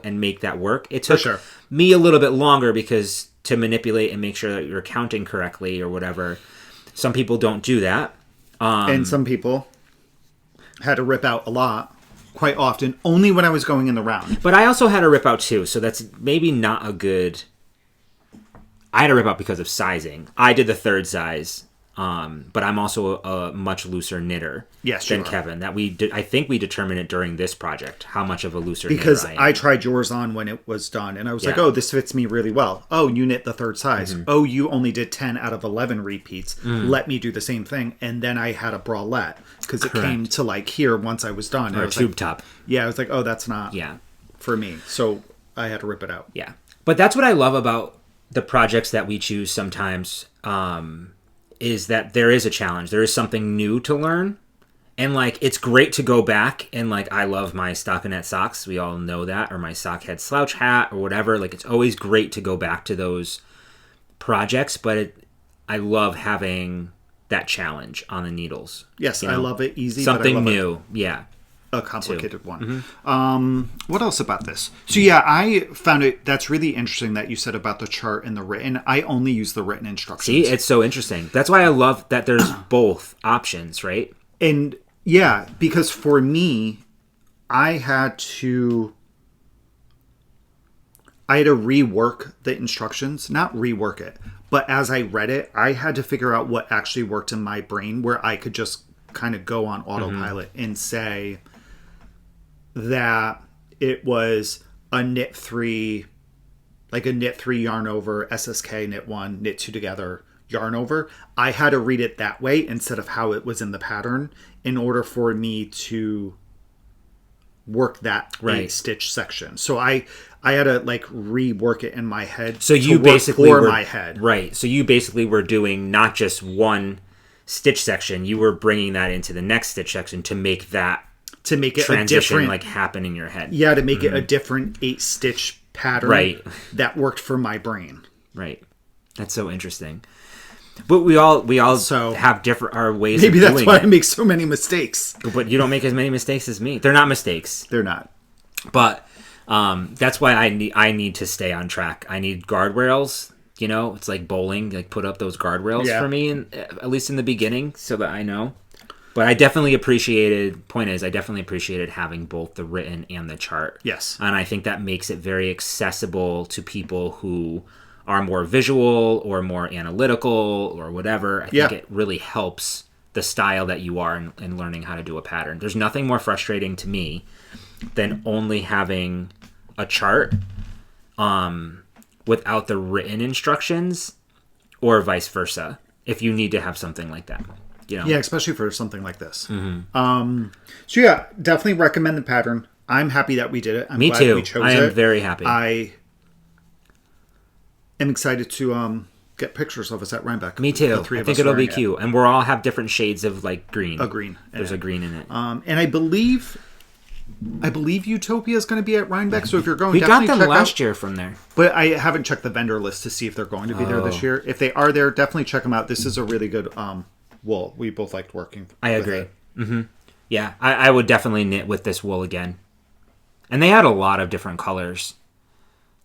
and make that work. It took me a little bit longer because to manipulate and make sure that you're counting correctly or whatever. Some people don't do that. And some people had to rip out a lot, quite often, only when I was going in the round. But I also had to rip out too, so that's maybe not a good... I had to rip out because of sizing. I did the third size, But I'm also a much looser knitter Yes, than you are. Kevin. I think we determined it during this project how much of a looser Because knitter I am. I tried yours on when it was done, and I was like, Yeah. oh, this fits me really well. Oh, you knit the third size. Oh, you only did 10 out of 11 repeats. Let me do the same thing. And then I had a bralette because it came to like here once I was done. or I a was tube like, top. yeah, I was like, oh, that's not Yeah. for me. So I had to rip it out. Yeah. But that's what I love about the projects that we choose sometimes, is that there is a challenge. There is something new to learn. And, like, it's great to go back and, like, I love my stockinette socks. We all know that. Or my sockhead slouch hat or whatever. Like, it's always great to go back to those projects. But I love having that challenge on the needles. Yes, I love it easy. Something but I love new. Yeah. a complicated one. What else about this? So yeah, I found it, that's really interesting that you said about the chart and the written. I only use the written instructions. See, it's so interesting. That's why I love that there's both options, right? And yeah, because for me, I had to rework the instructions, not rework it, but as I read it, I had to figure out what actually worked in my brain where I could just kind of go on autopilot and say that it was a knit 3, like a knit 3 yarn over, SSK knit 1, knit 2 together, yarn over. I had to read it that way instead of how it was in the pattern in order for me to work that 8-stitch section. So I had to like rework it in my head. So you basically for were, my head. Right. So you basically were doing not just one stitch section, you were bringing that into the next stitch section to make that transition a different, like, happen in your head. Yeah, to make it a different 8-stitch pattern that worked for my brain. Right. That's so interesting. But we all have different our ways Maybe of doing that's why it. I make so many mistakes. But you don't make as many mistakes as me. They're not mistakes. They're not. But that's why I need to stay on track. I need guardrails. You know, it's like bowling. Like, put up those guardrails for me, at least in the beginning, so that I know. But I definitely appreciated having both the written and the chart. Yes. And I think that makes it very accessible to people who are more visual or more analytical or whatever. I think it really helps the style that you are in learning how to do a pattern. There's nothing more frustrating to me than only having a chart without the written instructions, or vice versa, if you need to have something like that. You know? Yeah, especially for something like this. So yeah, definitely recommend the pattern. I'm happy that we did it. I'm Me glad too. we chose I it. am very happy. I am excited to get pictures of us at Rhinebeck. Me too. The three I of think us it'll be wearing cute. And we'll all have different shades of, like, green. A green. There's a green in it. And I believe Utopia is going to be at Rhinebeck. So if you're going, We got definitely them check last out. year from there. But I haven't checked the vendor list to see if they're going to be there this year. If they are there, definitely check them out. This is a really good wool. We both liked working. I agree. Yeah, I would definitely knit with this wool again. And they had a lot of different colors.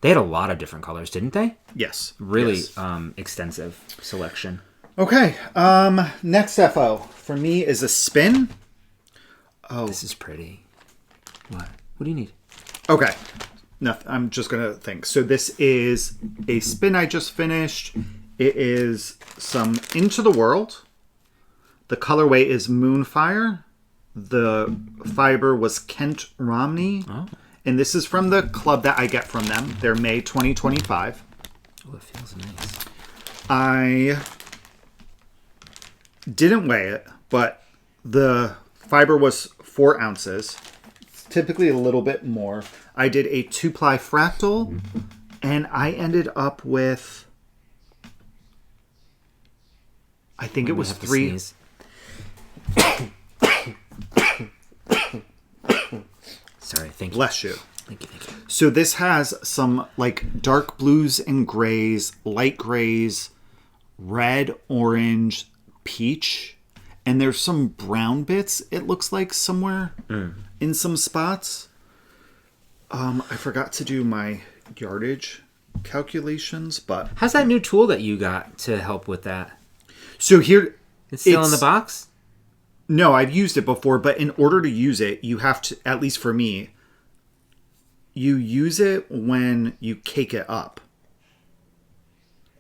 They had a lot of different colors, didn't they? Yes. Really Yes. extensive selection. Okay. Next FO for me is a spin. Oh, This is pretty. What? What do you need? okay. Nothing. I'm just gonna think. So this is a spin I just finished. It is some Into the World. The colorway is Moonfire. The fiber was Kent Romney. Oh. And this is from the club that I get from them. They're May 2025. Oh, it feels nice. I didn't weigh it, but the fiber was 4 ounces. It's typically a little bit more. I did a 2-ply fractal, and I ended up with, I think it was 3. Sorry, thank you. Bless you. Thank you. So this has some like dark blues and grays, light grays, red, orange, peach, and there's some brown bits, it looks like, somewhere in some spots. I forgot to do my yardage calculations, but How's that new tool that you got to help with that? so here It's still in the box? No, I've used it before, but in order to use it, you have to, at least for me, you use it when you cake it up.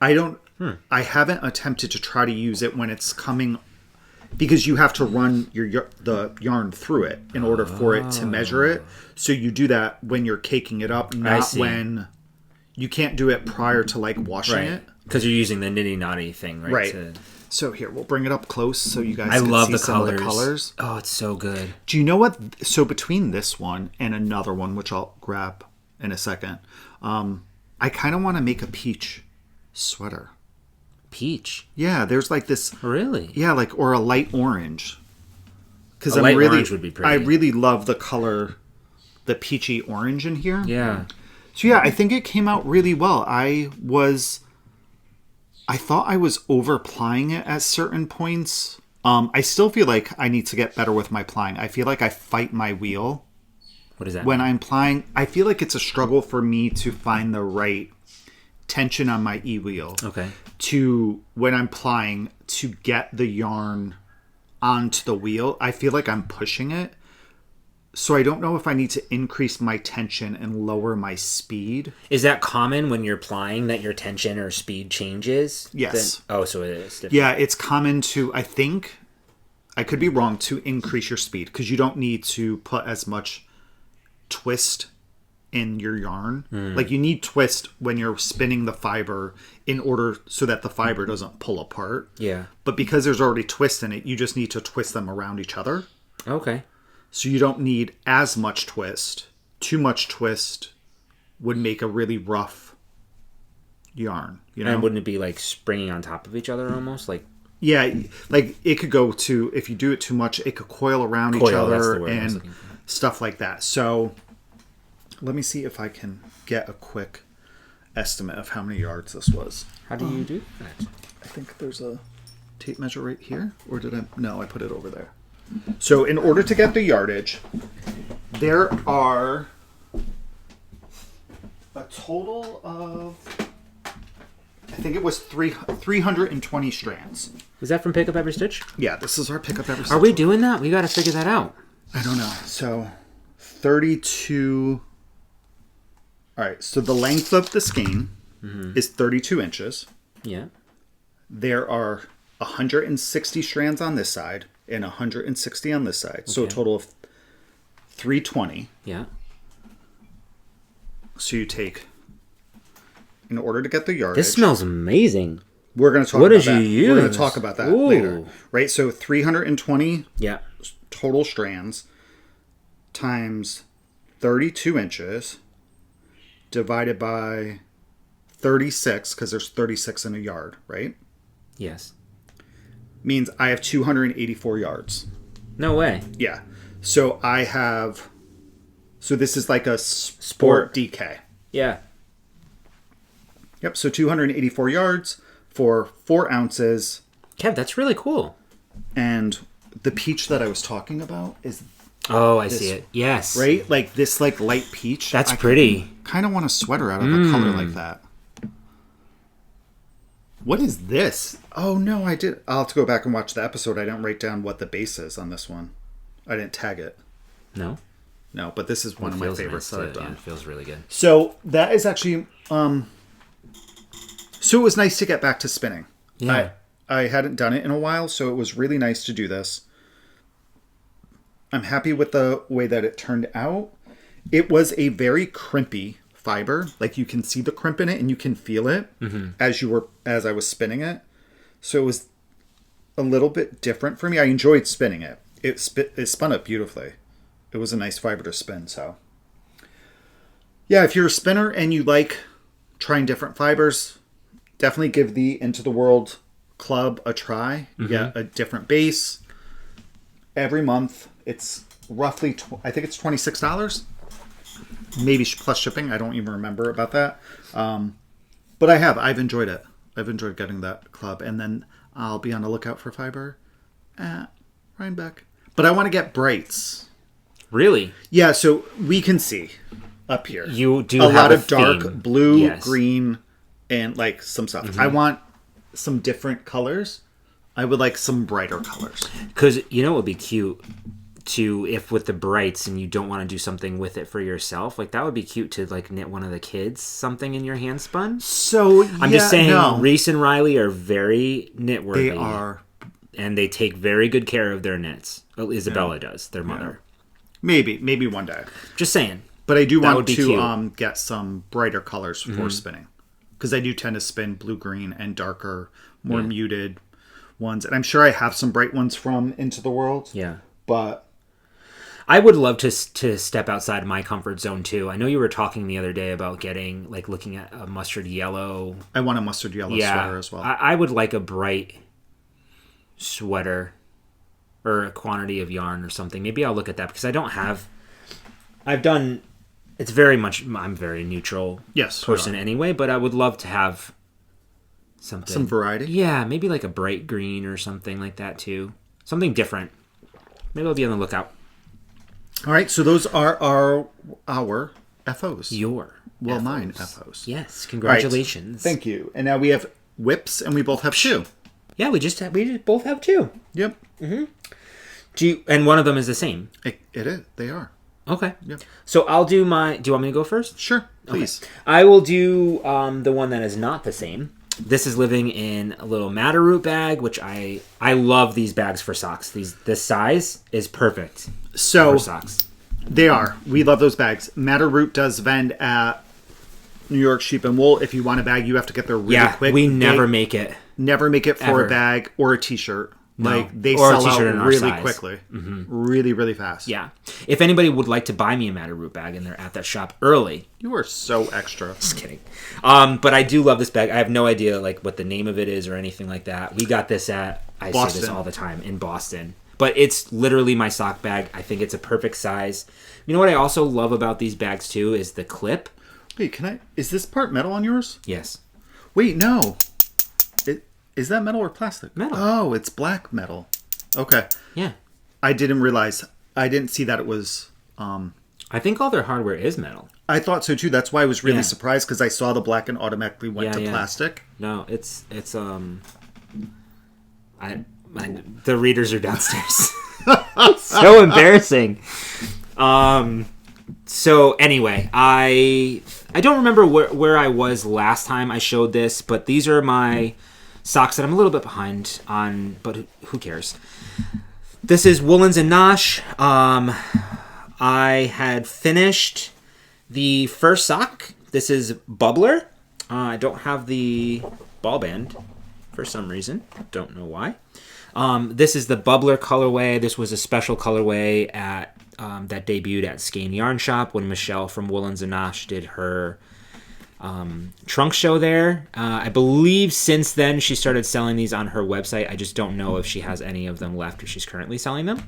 I don't I haven't attempted to try to use it when it's coming, because you have to run the yarn through it in order for it to measure it. So you do that when you're caking it up, not when you can't do it prior to like washing it. Because you're using the nitty knotty thing, right? Right. So here, we'll bring it up close so you guys can see some of the colors. Oh, it's so good. Do you know what? So between this one and another one, which I'll grab in a second, I kind of want to make a peach sweater. Peach? Yeah, there's like this. Really? Yeah, like, or a light orange. Because orange would be pretty. I really love the color, the peachy orange in here. Yeah. So yeah, I think it came out really well. I thought I was over plying it at certain points. I still feel like I need to get better with my plying. I feel like I fight my wheel. What is that? When I'm plying, I feel like it's a struggle for me to find the right tension on my e-wheel. Okay. When I'm plying, to get the yarn onto the wheel. I feel like I'm pushing it. So I don't know if I need to increase my tension and lower my speed. Is that common when you're plying, that your tension or speed changes? Yes. So it is different. Yeah, it's common to, I think, I could be wrong, to increase your speed, because you don't need to put as much twist in your yarn. Like, you need twist when you're spinning the fiber in order so that the fiber doesn't pull apart. Yeah. But because there's already twist in it, you just need to twist them around each other. Okay. So you don't need as much twist. Too much twist would make a really rough yarn, you know? And wouldn't it be like springing on top of each other almost? Like, yeah, like it could go to, if you do it too much, it could coil around each other and stuff like that. So let me see if I can get a quick estimate of how many yards this was. How do you do that? I think there's a tape measure right here. Or did I? No, I put it over there. So in order to get the yardage, there are a total of, I think it was 320 strands. Was that from Pick Up Every Stitch? Yeah, this is our Pick Up Every Stitch. Are we doing that? We got to figure that out. I don't know. So 32. All right. So the length of the skein is 32 inches. Yeah. There are 160 strands on this side and 160 on this side. So a total of 320. Yeah. So you take, in order to get the yardage. This smells amazing. We're going to talk about that. What did you use? We're going to talk about that later. Right? So 320 total strands times 32 inches divided by 36, because there's 36 in a yard, right? Yes. Means I have 284 yards. No way. Yeah. So I have... So this is like a sport DK. Yeah. Yep. So 284 yards for 4 ounces. Kev, that's really cool. And the peach that I was talking about is... Oh, I see it. Yes. Right? Like this like light peach. That's pretty. Kind of want a sweater out of a color like that. What is this? Oh, no, I did. I'll have to go back and watch the episode. I didn't write down what the base is on this one. I didn't tag it. No? No, but this is one of my favorites that I've done. Yeah, it feels really good. So that is actually... So it was nice to get back to spinning. Yeah. I hadn't done it in a while, so it was really nice to do this. I'm happy with the way that it turned out. It was a very crimpy fiber. Like, you can see the crimp in it and you can feel it as I was spinning it. So it was a little bit different for me. I enjoyed spinning it. It spun up beautifully. It was a nice fiber to spin. So yeah, if you're a spinner and you like trying different fibers, definitely give the Into the World Club a try. You get a different base every month. It's roughly, I think it's $26. Maybe plus shipping. I don't even remember about that. But I've enjoyed it. I've enjoyed getting that club. And then I'll be on the lookout for fiber at Rhinebeck. But I want to get brights. Really? Yeah, so we can see up here. You do a have lot of dark theme. blue, green, and like some stuff. I want some different colors. I would like some brighter colors. Because you know what would be cute? to, if with the brights and you don't want to do something with it for yourself, like that would be cute to like knit one of the kids something in your hand spun. So I'm just saying, Reese and Riley are very knit worthy. They are. And they take very good care of their knits. Well, Isabella does, their mother. Maybe one day. Just saying. But I do want to get some brighter colors for spinning. Because I do tend to spin blue-green and darker, more muted ones. And I'm sure I have some bright ones from Into the World. Yeah. But I would love to step outside my comfort zone, too. I know you were talking the other day about looking at a mustard yellow. I want a mustard yellow sweater as well. I would like a bright sweater or a quantity of yarn or something. Maybe I'll look at that because it's very much, I'm a very neutral person anyway, but I would love to have something. Some variety? Yeah, maybe like a bright green or something like that too. Something different. Maybe I'll be on the lookout. All right, so those are our FOs. Mine FOs. Yes, congratulations. Right. Thank you. And now we have whips, and we both have 2. Yeah, we just both have 2. Yep. Mm-hmm. And one of them is the same. It is. They are. Okay. Yep. So I'll do my. Do you want me to go first? Sure. Please. Okay. I will do the one that is not the same. This is living in a little madder root bag, which I love these bags for socks. This size is perfect for socks. They are. We love those bags. Madder Root does vend at New York Sheep and Wool. If you want a bag, you have to get there really quick. We never make it. Never make it for Ever. A bag or a t-shirt. No. Like they or sell a t-shirt out in our really size. quickly. Mm-hmm. Really, really fast. Yeah. If anybody would like to buy me a madder root bag and they're at that shop early. You are so extra. Just kidding. But I do love this bag. I have no idea like what the name of it is or anything like that. We got this at Boston. Say this all the time in Boston. But it's literally my sock bag. I think it's a perfect size. You know what I also love about these bags too is the clip. Wait, is this part metal on yours? Yes. Wait, no. Is that metal or plastic? Metal. Oh, it's black metal. Okay. Yeah. I didn't realize. I didn't see that it was... I think all their hardware is metal. I thought so too. That's why I was really surprised because I saw the black and automatically went to plastic. No, it's the readers are downstairs. So embarrassing. So anyway, I don't remember where I was last time I showed this, but these are my socks that I'm a little bit behind on, but who cares? This is Woolens and Nosh. I had finished the first sock. This is Bubbler. I don't have the ball band for some reason. Don't know why. This is the Bubbler colorway. This was a special colorway at that debuted at Skein Yarn Shop when Michele from Woolens and Nosh did her trunk show there. I believe since then she started selling these on her website. I just don't know if she has any of them left or she's currently selling them.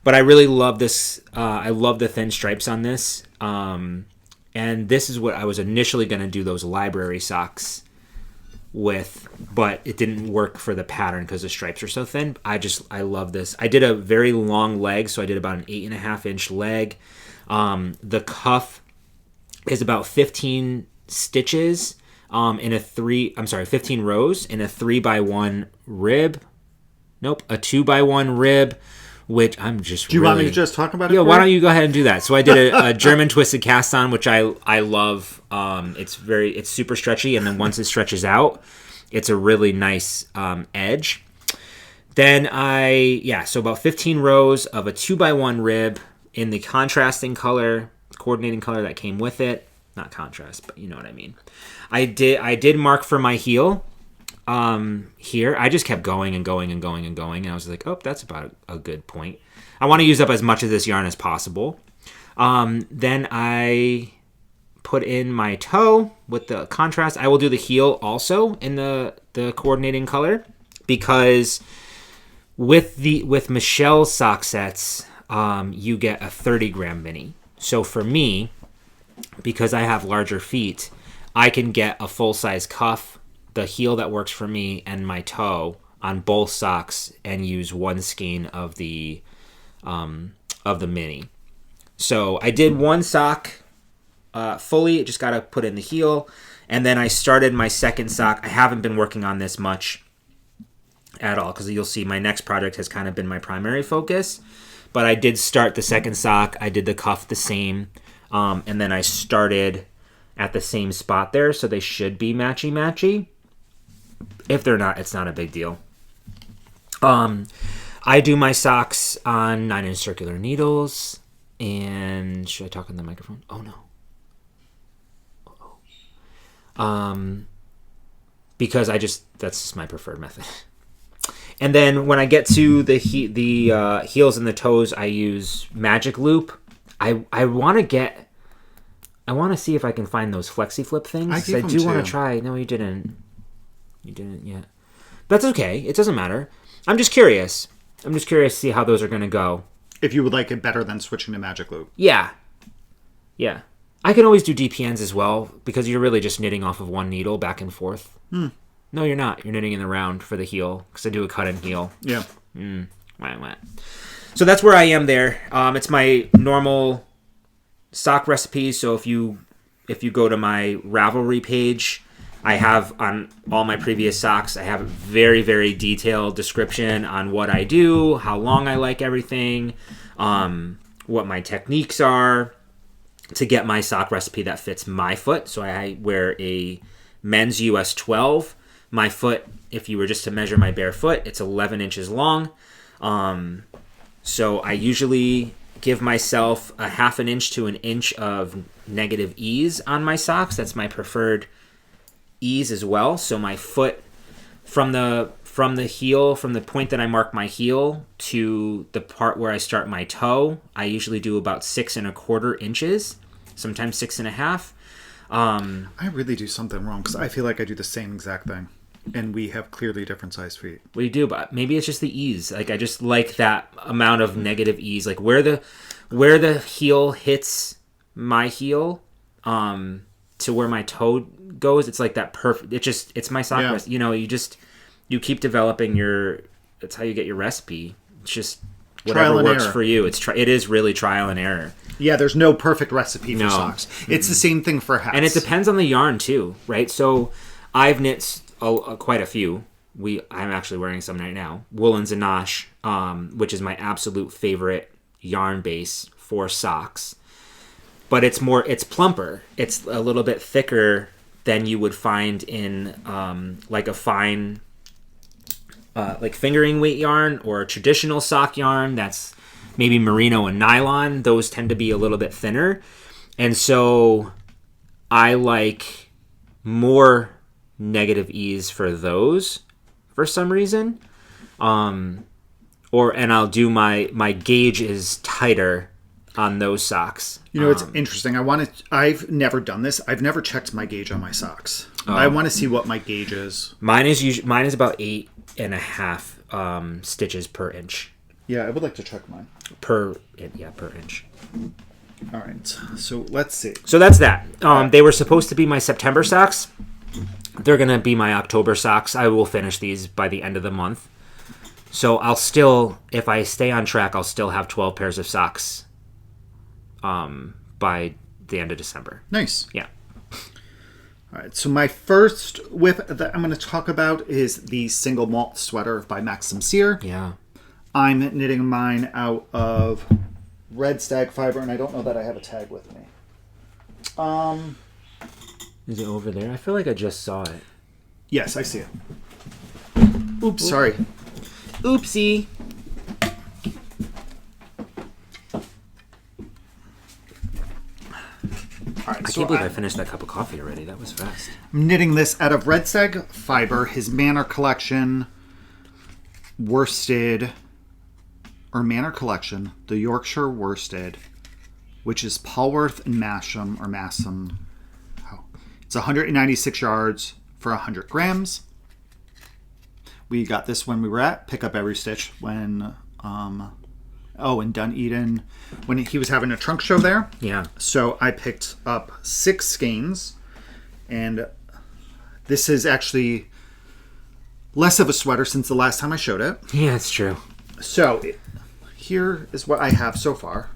But I really love this. I love the thin stripes on this. And this is what I was initially going to do those library socks with, but it didn't work for the pattern because the stripes are so thin. I love this. I did a very long leg, so I did about an 8.5 inch leg. The cuff is about 15 stitches in 15 rows in a 3x1 rib. Nope, a 2x1 rib, which I'm just Do you want me to just talk about it? Yeah, why don't you go ahead and do that? So I did a German twisted cast on, which I love. It's super stretchy, and then once it stretches out, it's a really nice edge. Then so about 15 rows of a 2x1 rib in the contrasting color, coordinating color that came with it. Not contrast, but you know what I mean. I did mark for my heel here. I just kept going and going and going and going, and I was like, oh, that's about a good point. I want to use up as much of this yarn as possible. Then I put in my toe with the contrast. I will do the heel also in the coordinating color because with Michele's sock sets, you get a 30-gram mini. So for me, because I have larger feet, I can get a full-size cuff, the heel that works for me, and my toe on both socks and use one skein of the mini. So I did one sock fully, just got to put in the heel, and then I started my second sock. I haven't been working on this much at all because you'll see my next project has kind of been my primary focus. but I did start the second sock. I did the cuff the same, and then I started at the same spot there, so they should be matchy-matchy. If they're not, it's not a big deal. I do my socks on 9-inch circular needles, and should I talk on the microphone? Oh no. Because that's just my preferred method. And then when I get to the heels and the toes, I use Magic Loop. I want to see if I can find those flexi flip things. I do want to try. No, you didn't. You didn't yet. That's okay. It doesn't matter. I'm just curious. To see how those are going to go. If you would like it better than switching to Magic Loop. Yeah. Yeah. I can always do DPNs as well, because you're really just knitting off of one needle back and forth. No, you're not. You're knitting in the round for the heel, because I do a cut and heel. Yeah. So that's where I am there. It's my normal sock recipe. So if you go to my Ravelry page, I have on all my previous socks, I have a very, very detailed description on what I do, how long I like everything, what my techniques are to get my sock recipe that fits my foot. So I wear a men's US 12. My foot, if you were just to measure my bare foot, it's 11 inches long. So I usually give myself a half an inch to an inch of negative ease on my socks. That's my preferred ease as well. So my foot from the heel, from the point that I mark my heel to the part where I start my toe, I usually do about 6 1/4 inches, sometimes 6 1/2. I really do something wrong, because I feel like I do the same exact thing, and we have clearly different size feet. We do, but maybe it's just the ease. Like, I just like that amount of negative ease, like where the heel hits my heel, to where my toe goes. It's like that perfect. It's my sock recipe. You keep developing that's how you get your recipe. It's just whatever works for you. It is really trial and error. Yeah, there's no perfect recipe for socks. It's the same thing for hats. And it depends on the yarn too, right? So I've knit quite a few. I'm actually wearing some right now. Woolens and Nosh, which is my absolute favorite yarn base for socks. But it's plumper. It's a little bit thicker than you would find in like a fine like fingering weight yarn or a traditional sock yarn that's maybe merino and nylon. Those tend to be a little bit thinner. And so I like more negative ease for those for some reason. And I'll do my gauge is tighter on those socks. It's interesting. I've never done this. I've never checked my gauge on my socks. I want to see what my gauge is. Mine is about 8.5 stitches per inch. Yeah, I would like to check mine. Per inch. All right. So let's see. So that's that. They were supposed to be my September socks. They're going to be my October socks. I will finish these by the end of the month. So I'll still, if I stay on track, I'll still have 12 pairs of socks by the end of December. Nice. Yeah. All right. So my first whip that I'm going to talk about is the single malt sweater by Maxim Cyr. Yeah. I'm knitting mine out of red stag fiber, and I don't know that I have a tag with me. Is it over there? I feel like I just saw it. Yes, I see it. Oops, sorry. Oopsie. All right, I can't believe I finished that cup of coffee already. That was fast. I'm knitting this out of red stag fiber, his Manor collection, worsted, or Manor collection, the Yorkshire worsted, which is Polwarth and Masham, or Massam. Oh. It's 196 yards for 100 grams. We got this when we were at Pick Up Every Stitch when, in Dunedin, when he was having a trunk show there. Yeah. So I picked up 6 skeins, and this is actually less of a sweater since the last time I showed it. Yeah, it's true. So here is what I have so far.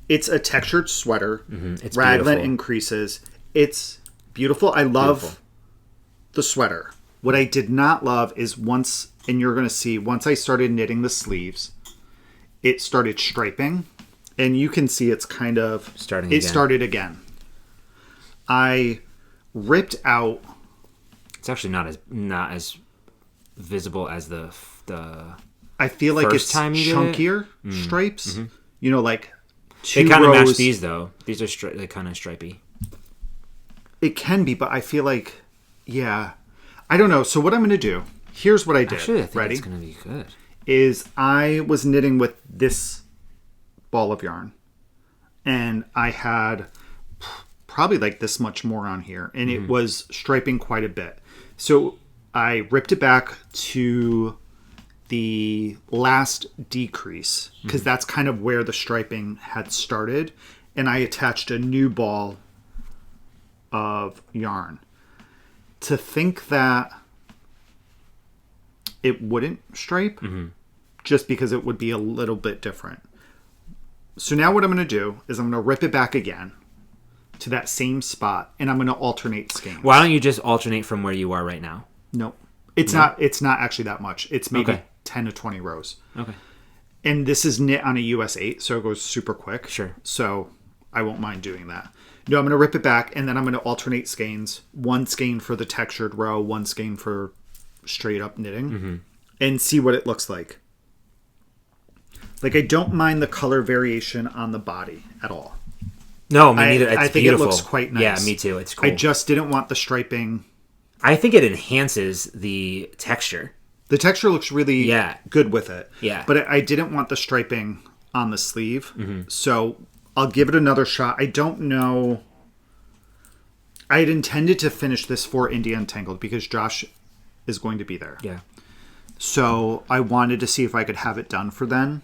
It's a textured sweater. Mm-hmm. It's raglan beautiful. increases. It's beautiful. I love the sweater. What I did not love is once I started knitting the sleeves, it started striping. And you can see it's kind of... started again. I ripped out... It's actually not as visible as the I feel like it's chunkier stripes. You know, like 2 They kind of rows. match these, though. These are they're kind of stripy. It can be, but I feel like... Yeah. I don't know. So what I'm going to do... Here's what I did. Actually, I think Ready? it's going to be good. Is I was knitting with this ball of yarn. And I had probably like this much more on here. And it was striping quite a bit. So I ripped it back to the last decrease. Because that's kind of where the striping had started. And I attached a new ball of yarn. To think that it wouldn't stripe, just because it would be a little bit different. So now what I'm going to do is I'm going to rip it back again to that same spot, and I'm going to alternate skeins. Why don't you just alternate from where you are right now? Nope. It's not actually that much. It's maybe Okay. 10 to 20 rows. Okay. And this is knit on a US 8, so it goes super quick. Sure. So I won't mind doing that. No, I'm going to rip it back, and then I'm going to alternate skeins. One skein for the textured row, one skein for straight up knitting, and see what it looks like. Like, I don't mind the color variation on the body at all. No, me neither. It's I think beautiful. it looks quite nice. Yeah, me too. It's cool. I just didn't want the striping. I think it enhances the texture. The texture looks really good with it. Yeah. But I didn't want the striping on the sleeve. So I'll give it another shot. I don't know. I had intended to finish this for India Untangled because Josh is going to be there. Yeah. So I wanted to see if I could have it done for then.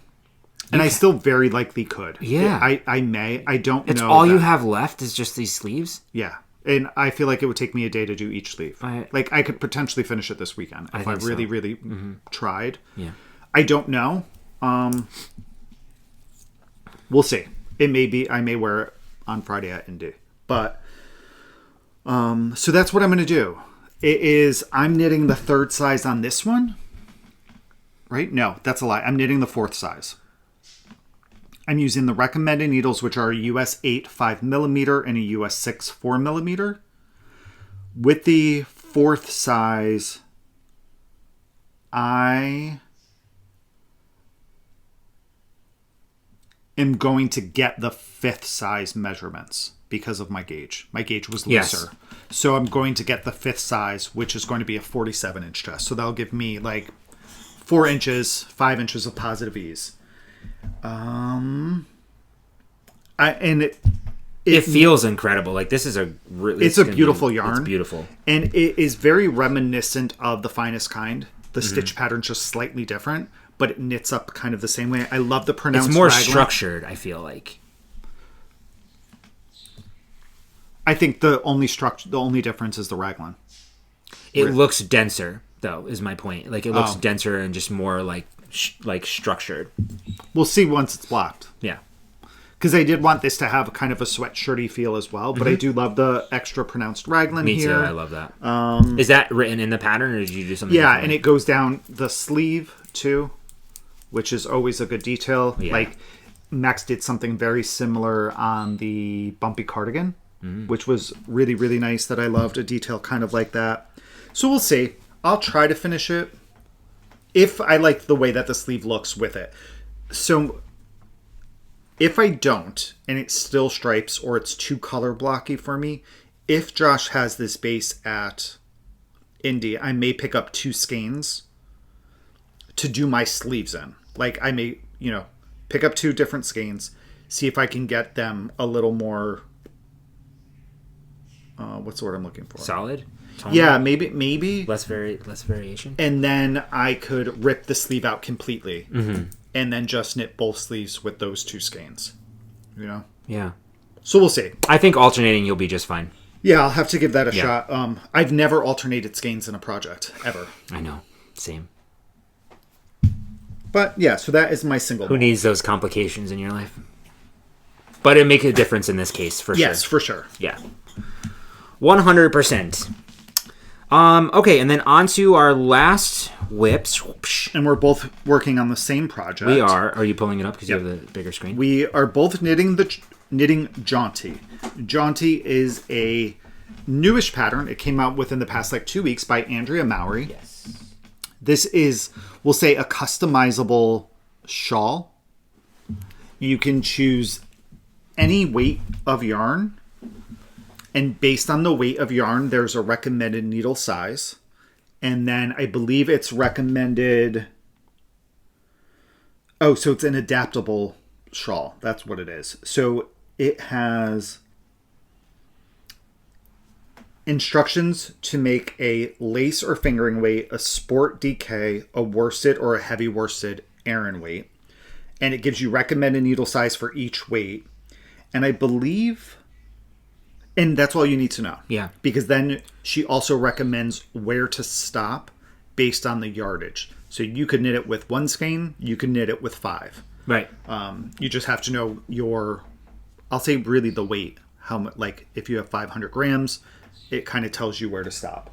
And I still very likely could. Yeah. I may. I don't know. It's all you have left is just these sleeves? Yeah. And I feel like it would take me a day to do each sleeve. Like, I could potentially finish it this weekend if I really, really tried. Yeah. I don't know. We'll see. It may be, I may wear it on Friday at Indy. But, so that's what I'm going to do. It is, I'm knitting the 3rd size on this one. Right? No, that's a lie. I'm knitting the 4th size. I'm using the recommended needles, which are a US 8 5mm and a US 6 4mm. With the 4th size, I am going to get the 5th size measurements because of my gauge. My gauge was looser. Yes. So I'm going to get the 5th size, which is going to be a 47-inch dress. So that'll give me like 4 inches, 5 inches of positive ease. It feels incredible. Like, this is it's a beautiful yarn. It's beautiful. And it is very reminiscent of the Finest Kind. The stitch pattern's just slightly different, but it knits up kind of the same way. I love the pronounced It's more raglan. structured, I feel like. I think the only difference is the raglan. It looks denser, though, is my point. Like, it looks denser and just more like structured. We'll see once it's blocked. Yeah. Because I did want this to have kind of a sweatshirty feel as well, but I do love the extra pronounced raglan here. Me too, I love that. Is that written in the pattern, or did you do something different? And it goes down the sleeve, too, which is always a good detail. Yeah. Like, Max did something very similar on the bumpy cardigan, which was really, really nice that I loved, a detail kind of like that. So we'll see. I'll try to finish it if I like the way that the sleeve looks with it. So if I don't, and it still stripes or it's too color blocky for me, if Josh has this base at Indy, I may pick up 2 skeins to do my sleeves in. Like, I may, pick up 2 different skeins, see if I can get them a little more, what's the word I'm looking for? Solid? Tonal? Yeah, maybe. Less variation? And then I could rip the sleeve out completely. And then just knit both sleeves with those 2 skeins. Yeah. So we'll see. I think alternating you'll be just fine. Yeah, I'll have to give that a shot. I've never alternated skeins in a project, ever. I know. Same. But yeah, so that is my single. Who needs those complications in your life? But it makes a difference in this case, for sure. Yes, for sure. Yeah. 100%. Okay, and then on to our last whips. And we're both working on the same project. We are. Are you pulling it up because you have the bigger screen? We are both knitting Jaunty. Jaunty is a newish pattern. It came out within the past 2 weeks by Andrea Mowry. Yes. This is, we'll say, a customizable shawl. You can choose any weight of yarn. And based on the weight of yarn, there's a recommended needle size. And then I believe it's recommended... Oh, so it's an adaptable shawl. That's what it is. So it has instructions to make a lace or fingering weight, a sport DK, a worsted or a heavy worsted Aran weight. And it gives you recommended needle size for each weight. And I believe... And that's all you need to know. Yeah. Because then she also recommends where to stop based on the yardage. So you could knit it with 1 skein, you could knit it with 5. Right. You just have to know your, I'll say really the weight. How much, if you have 500 grams, it kind of tells you where to stop.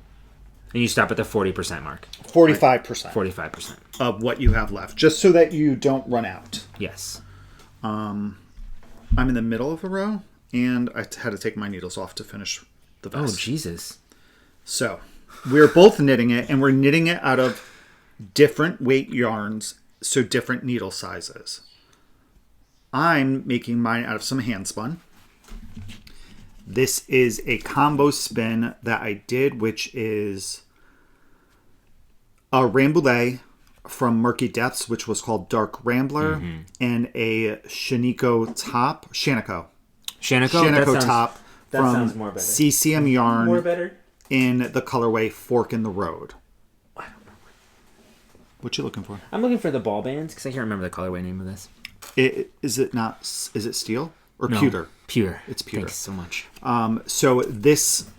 And you stop at the 40% mark. 45%. 45%. Of what you have left, just so that you don't run out. Yes. I'm in the middle of a row. And I had to take my needles off to finish the vest. Oh, Jesus. So, we're both knitting it, and we're knitting it out of different weight yarns, so different needle sizes. I'm making mine out of some hand spun. This is a combo spin that I did, which is a Rambouillet from Murky Depths, which was called Dark Rambler, and a Shanico top. Shanico top from more better. CCM Yarn More better? in the colorway Fork in the Road. I don't know. What you looking for? I'm looking for the ball bands because I can't remember the colorway name of this. Is it steel or pewter? Pewter. It's pewter. Thanks so much. So this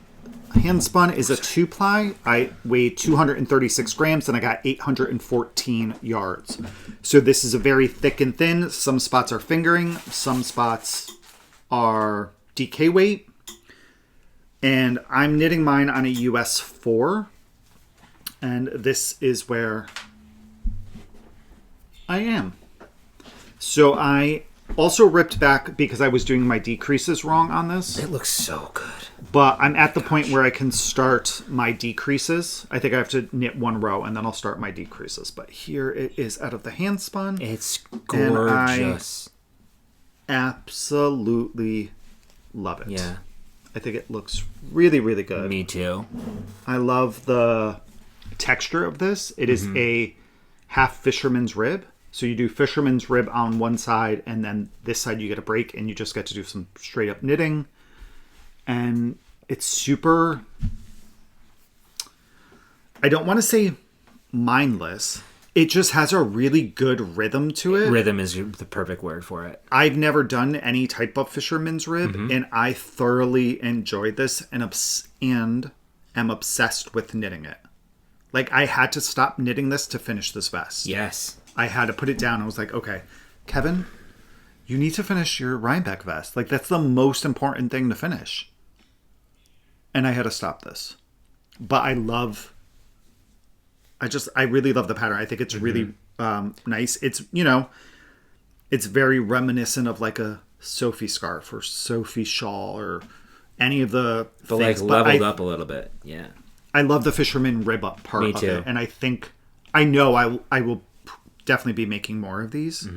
hand spun is a 2-ply. I weighed 236 grams and I got 814 yards. So this is a very thick and thin. Some spots are fingering, some spots are DK weight, and I'm knitting mine on a US 4, and this is where I am. So I also ripped back because I was doing my decreases wrong on this. It looks so good. But I'm at the point where I can start my decreases. I think I have to knit 1 row and then I'll start my decreases. But here it is out of the hand spun. It's gorgeous. Absolutely love it. Yeah. I think it looks really, really good. Me too. I love the texture of this. It is a half fisherman's rib. So you do fisherman's rib on one side, and then this side you get a break, and you just get to do some straight up knitting. And it's super... I don't want to say mindless. It just has a really good rhythm to it. Rhythm is the perfect word for it. I've never done any type of fisherman's rib, and I thoroughly enjoyed this and am obsessed with knitting it. I had to stop knitting this to finish this vest. Yes. I had to put it down. I was like, okay, Kevin, you need to finish your Rhinebeck vest. That's the most important thing to finish. And I had to stop this. But I really love the pattern. I think it's really nice. It's, it's very reminiscent of a Sophie scarf or Sophie shawl or any of the things. Leveled up a little bit. Yeah. I love the fisherman rib up part Me too. of it. And I know I will definitely be making more of these.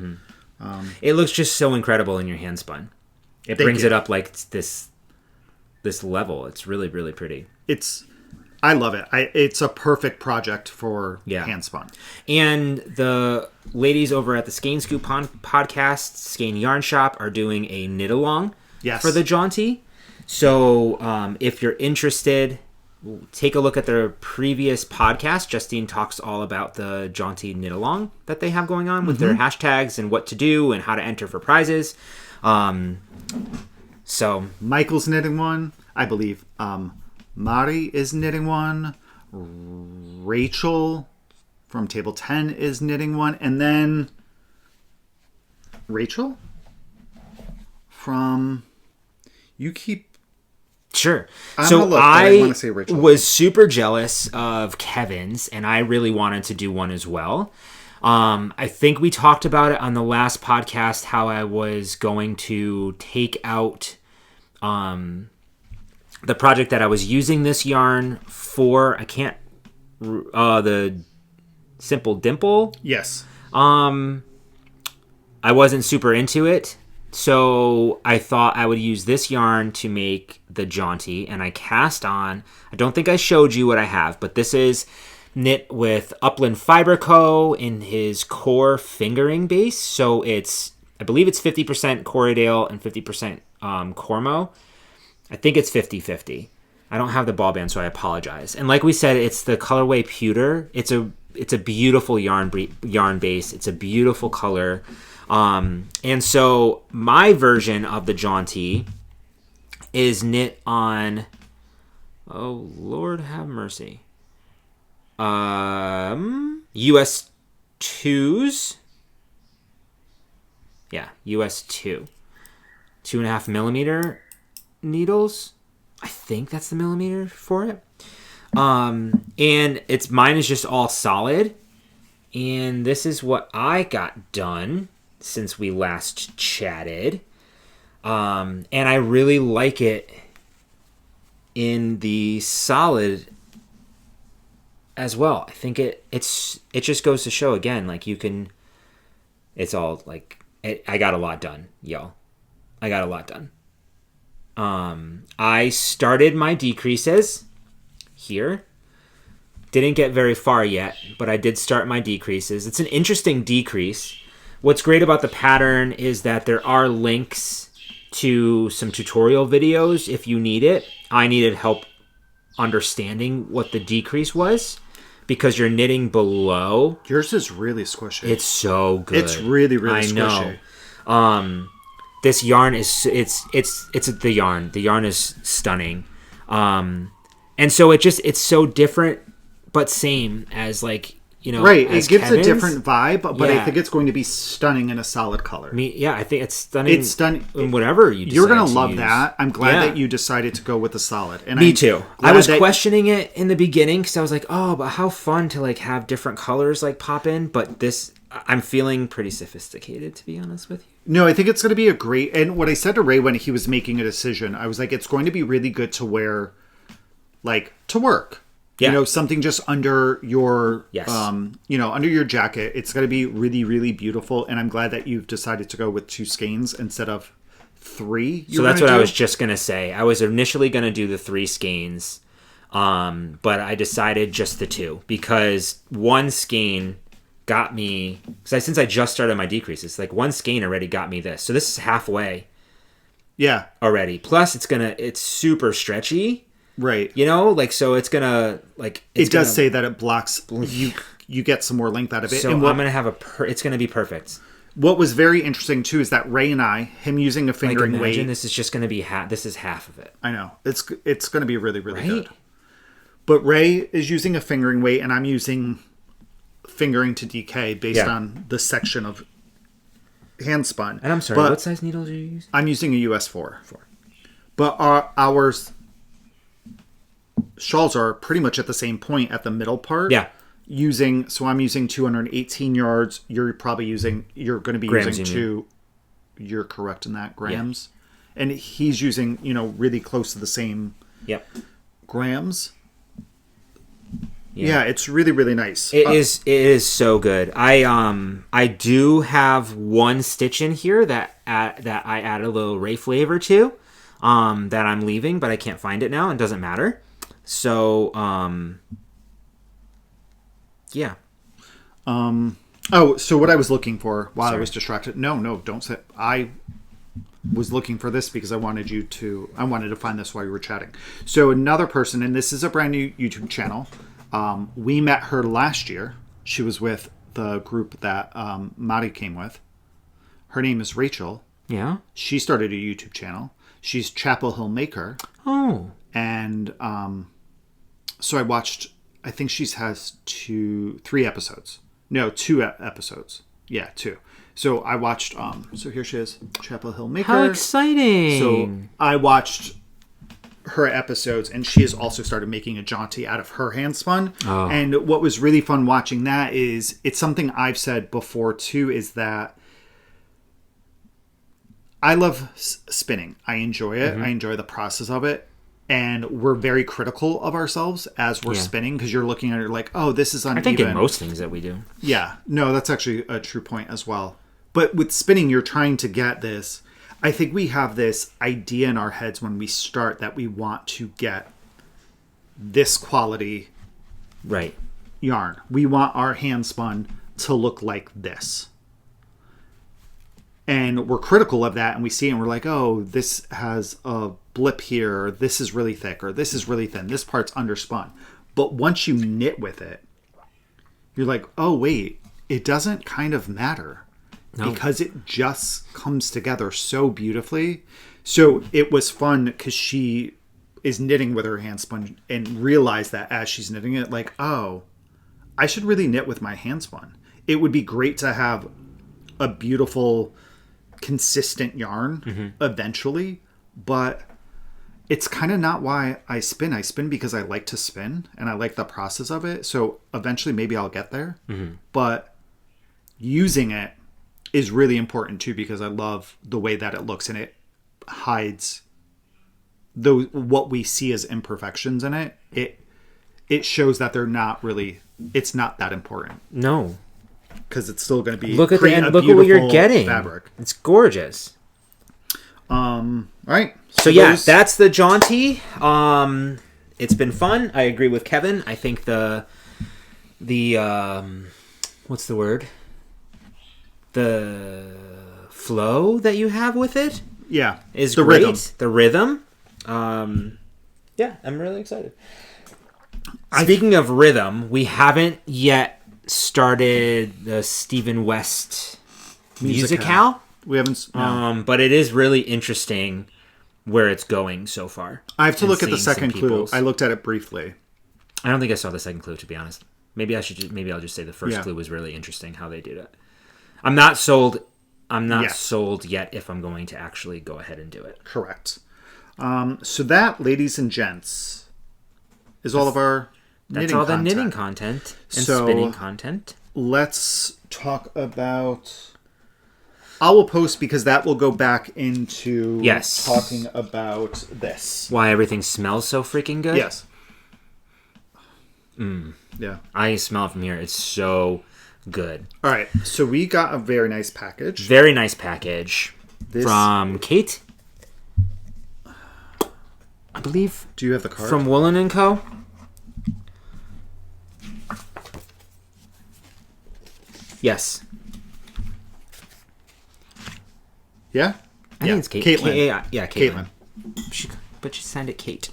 It looks just so incredible in your hand spun. It brings it up this level. It's really, really pretty. I love it. It's a perfect project for hand spun. And the ladies over at the Skein Scoop podcast, Skein Yarn Shop, are doing a knit along for the Jaunty. So if you're interested, take a look at their previous podcast. Justine talks all about the Jaunty knit along that they have going on with their hashtags and what to do and how to enter for prizes. So Michael's knitting one, I believe. Mari is knitting one. Rachel from Table 10 is knitting one. And then Rachel from... You keep Sure. I'm So gonna look, but I wanna say Rachel. was super jealous of Kevin's, and I really wanted to do one as well. I think we talked about it on the last podcast, how I was going to take out the project that I was using this yarn for. The Simple Dimple. Yes. I wasn't super into it, so I thought I would use this yarn to make the jaunty, and I cast on. I don't think I showed you what I have, but this is knit with Upland Fiber Co. in his core fingering base. So I believe it's 50% Corriedale and 50% Cormo. I think it's 50-50. I don't have the ball band, so I apologize. And like we said, it's the colorway Pewter. It's a beautiful yarn base. It's a beautiful color. And so my version of the jaunty is knit on, oh Lord have mercy, US 2s. Yeah, US 2.5 millimeter needles. I think that's the millimeter for it. And mine is just all solid. And this is what I got done since we last chatted. And I really like it in the solid as well. I think it just goes to show again, like you can, it's all like, I got a lot done, y'all. I got a lot done. I started my decreases here. Didn't get very far yet, but I did start my decreases. It's an interesting decrease. What's great about the pattern is that there are links to some tutorial videos if you need it. I needed help understanding what the decrease was because you're knitting below. Yours is really squishy. It's so good. It's really, really squishy. I know. This yarn is the yarn. The yarn is stunning. And so it's so different but same as like, you know, right. It gives Kevin's. A different vibe, but Yeah. I think it's going to be stunning in a solid color. I think it's stunning. It's stunning. Whatever you decide You're going to love use. that. I'm glad that you decided to go with the solid. And Me too. I was questioning it in the beginning because I was like, oh, but how fun to like have different colors like pop in. But this, I'm feeling pretty sophisticated, to be honest with you. No, I think it's going to be a great... And what I said to Ray when he was making a decision, I was like, it's going to be really good to wear, like, to work. Yeah. You know, something just under your, under your jacket. It's going to be really, really beautiful. And I'm glad that you've decided to go with 2 skeins instead of 3. So that's what I was just going to say. I was initially going to do the 3 skeins, but I decided just the 2 because 1 skein got me, since I just started my decreases, like 1 skein already got me this. So this is halfway. Yeah. Already. Plus it's super stretchy. Right. You know, like, so it's gonna, like... It does say that it blocks... You get some more length out of it. So and I'm gonna have it's gonna be perfect. What was very interesting, too, is that Ray and I, him using a fingering weight... Imagine this is just gonna be this is half of it. I know. It's gonna be really, really good. But Ray is using a fingering weight, and I'm using fingering to DK based on the section of hand spun. And I'm sorry, what size needles are you using? I'm using a US 4. But our shawls are pretty much at the same point at the middle part. Yeah. So I'm using 218 yards. You're going to be grams, using 2. You're correct in that, grams. Yeah. And he's using, really close to the same grams. Yeah, it's really, really nice. It is so good. I do have 1 stitch in here that I add a little Ray flavor to, that I'm leaving, but I can't find it now. It doesn't matter. So, yeah. So what I was looking for while I was distracted. No, don't say. I was looking for this because I wanted to find this while you were chatting. So another person, and this is a brand new YouTube channel. We met her last year. She was with the group that Mari came with. Her name is Rachel. Yeah. She started a YouTube channel. She's Chapel Hill Maker. Oh. And so I watched, I think she has 3 episodes. No, 2 episodes. Yeah, 2. So I watched, so here she is, Chapel Hill Maker. How exciting. So I watched her episodes, and she has also started making a jaunty out of her hand spun. Oh. And what was really fun watching that is, it's something I've said before too, is that I love spinning. I enjoy it. I enjoy the process of it. And we're very critical of ourselves as we're spinning, because you're looking at it like, oh, this is uneven. I think in most things that we do. Yeah. No, that's actually a true point as well. But with spinning, you're trying to get this. I think we have this idea in our heads when we start that we want to get this quality yarn. We want our hand spun to look like this. And we're critical of that, and we see it and we're like, oh, this has a blip here, or this is really thick, or this is really thin, this part's underspun. But once you knit with it, you're like, oh, wait, it doesn't kind of matter. No. Because it just comes together so beautifully. So it was fun because she is knitting with her hand spun and realized that as she's knitting it, like, oh, I should really knit with my hand spun. It would be great to have a beautiful, consistent yarn eventually, but it's kind of not why I spin. I spin because I like to spin and I like the process of it. So eventually maybe I'll get there. But using it is really important too, because I love the way that it looks and it hides those what we see as imperfections in it. It shows that they're not really, it's not that important. No. Because it's still going to be look at what you're getting. Fabric. It's gorgeous. All right. So yeah, that's the jaunty. It's been fun. I agree with Kevin. I think the what's the word? The flow that you have with it, is great. Rhythm. The rhythm. Yeah, I'm really excited. Speaking of rhythm, we haven't yet started the Stephen West Musicale. We haven't. No. But it is really interesting where it's going so far. I have to look at the second clue. I looked at it briefly. I don't think I saw the second clue, to be honest. Maybe I'll just say the first clue was really interesting how they did it. I'm not sold. I'm not sold yet if I'm going to actually go ahead and do it. Correct. So that, ladies and gents, is all of our knitting content. That's all the knitting content and spinning content. Let's talk about... I will post, because that will go back into talking about this. Why everything smells so freaking good? Yes. Yeah. I smell it from here. It's so good. All right. So we got a very nice package. Very nice package. From Kate, I believe. Do you have the card? From Woolen and Co. Yes. Yeah? I think it's Kate. Caitlin. Caitlin. But she signed it Kate.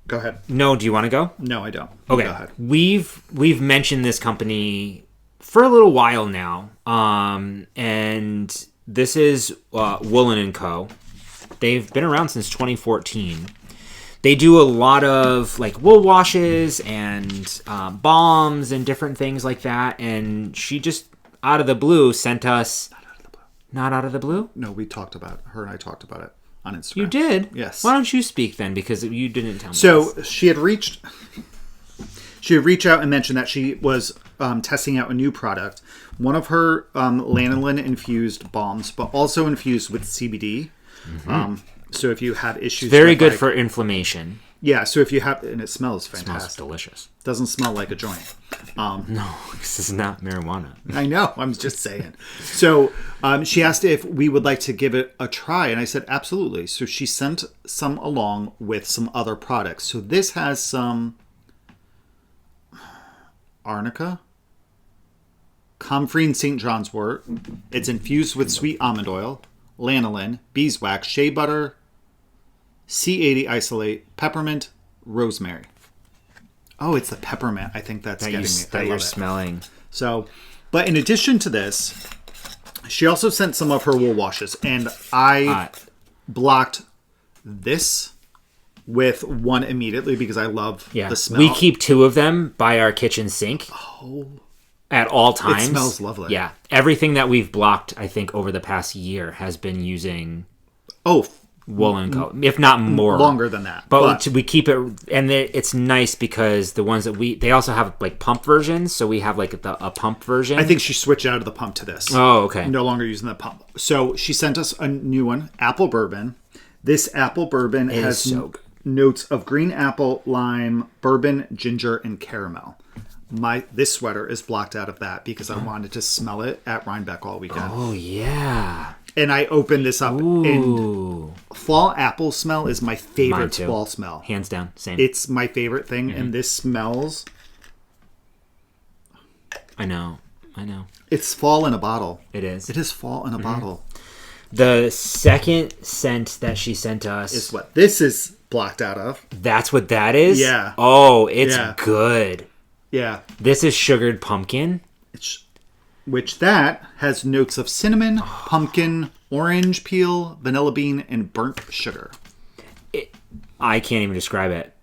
Go ahead. No, do you want to go? No, I don't. Okay. Go ahead. We've mentioned this company for a little while now. And this is Woolen and Co. They've been around since 2014. They do a lot of like wool washes and balms and different things like that. And she just out of the blue sent us... Not out of the blue? No, we talked about her and I talked about it on Instagram. You did? Yes. Why don't you speak then? Because you didn't tell me. So she had reached out and mentioned that she was testing out a new product. One of her lanolin infused balms, but also infused with CBD. So if you have issues, very good for inflammation. Yeah, so if you have, and it smells fantastic. It smells delicious. Doesn't smell like a joint. No, this is not marijuana. I know, I'm just saying. So she asked if we would like to give it a try, and I said absolutely. So she sent some along with some other products. So this has some arnica, comfrey and St. John's wort. It's infused with sweet almond oil, lanolin, beeswax, shea butter, C80 isolate, peppermint, rosemary. Oh, it's the peppermint. I think that's getting me. That you're smelling. So, but in addition to this, she also sent some of her wool washes, and I blocked this with one immediately because I love the smell. We keep two of them by our kitchen sink. At all times. It smells lovely. Yeah. Everything that we've blocked, I think, over the past year has been using... Woolen and Co, if not more. Longer than that. But we keep it, and it's nice because the ones that they also have like pump versions, so we have like a pump version. I think she switched out of the pump to this. Oh, okay. No longer using the pump. So she sent us a new one, apple bourbon. This apple bourbon has so good. Notes of green apple, lime, bourbon, ginger, and caramel. This sweater is blocked out of that because I wanted to smell it at Rhinebeck all weekend. Oh, yeah. And I opened this up, and fall apple smell is my favorite fall smell. Hands down, same. It's my favorite thing, and this smells... I know. It's fall in a bottle. It is. It is fall in a bottle. The second scent that she sent us... is what this is blocked out of. That's what that is? Yeah. Oh, it's good. Yeah. This is sugared pumpkin. Which that has notes of cinnamon, pumpkin, orange peel, vanilla bean, and burnt sugar. I can't even describe it.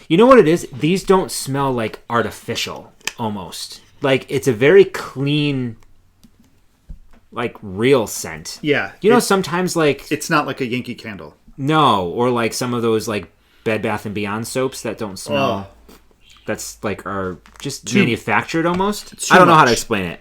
You know what it is? These don't smell like artificial, almost. Like, it's a very clean, like, real scent. Yeah. You know, sometimes, like... It's not like a Yankee Candle. No, or like some of those, like, Bed Bath & Beyond soaps that don't smell... That's like are just manufactured almost. I don't know how to explain it.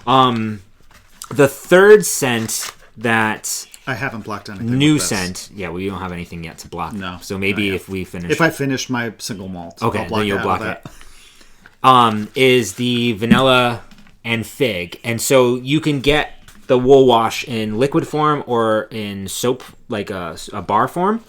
The third scent that I haven't blocked anything. New scent. Yeah, we don't have anything yet to block. No. So maybe if we finish, if I finish my single malt, okay, I'll block then you'll block it. Is the vanilla and fig, and so you can get the wool wash in liquid form or in soap, like a bar form.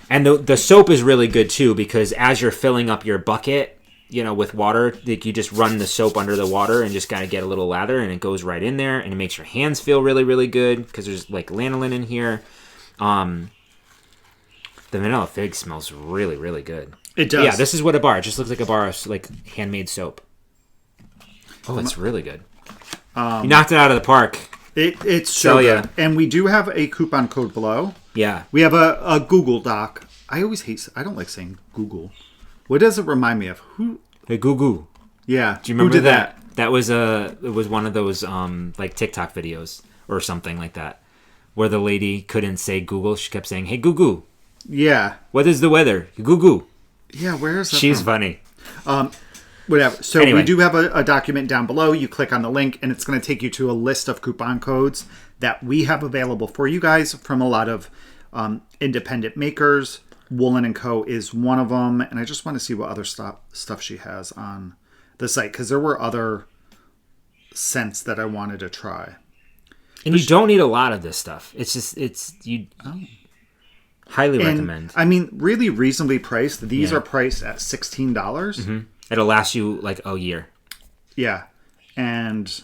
And the soap is really good, too, because as you're filling up your bucket, you know, with water, like you just run the soap under the water and just kind of get a little lather, and it goes right in there, and it makes your hands feel really, really good because there's, like, lanolin in here. The vanilla fig smells really, really good. It does. Yeah, this is what a bar. It just looks like a bar of, like, handmade soap. Oh, it's really good. You knocked it out of the park. It's so good. And we do have a coupon code below. Yeah. We have a Google Doc. I don't like saying Google. What does it remind me of? Who? Hey, Goo. Yeah. Do you remember that? That was it was one of those like TikTok videos or something like that, where the lady couldn't say Google. She kept saying, "Hey, Goo." Yeah. What is the weather? Goo. Yeah. Where is that? She's from? funny. Whatever. So anyway. We do have a document down below. You click on the link, and it's going to take you to a list of coupon codes that we have available for you guys from a lot of independent makers. Woolen and Co is one of them, and I just want to see what other stuff she has on the site because there were other scents that I wanted to try. And you don't need a lot of this stuff. It's just highly recommend. I mean, really reasonably priced. These are priced at $16. Mm-hmm. It'll last you like a year. Yeah, and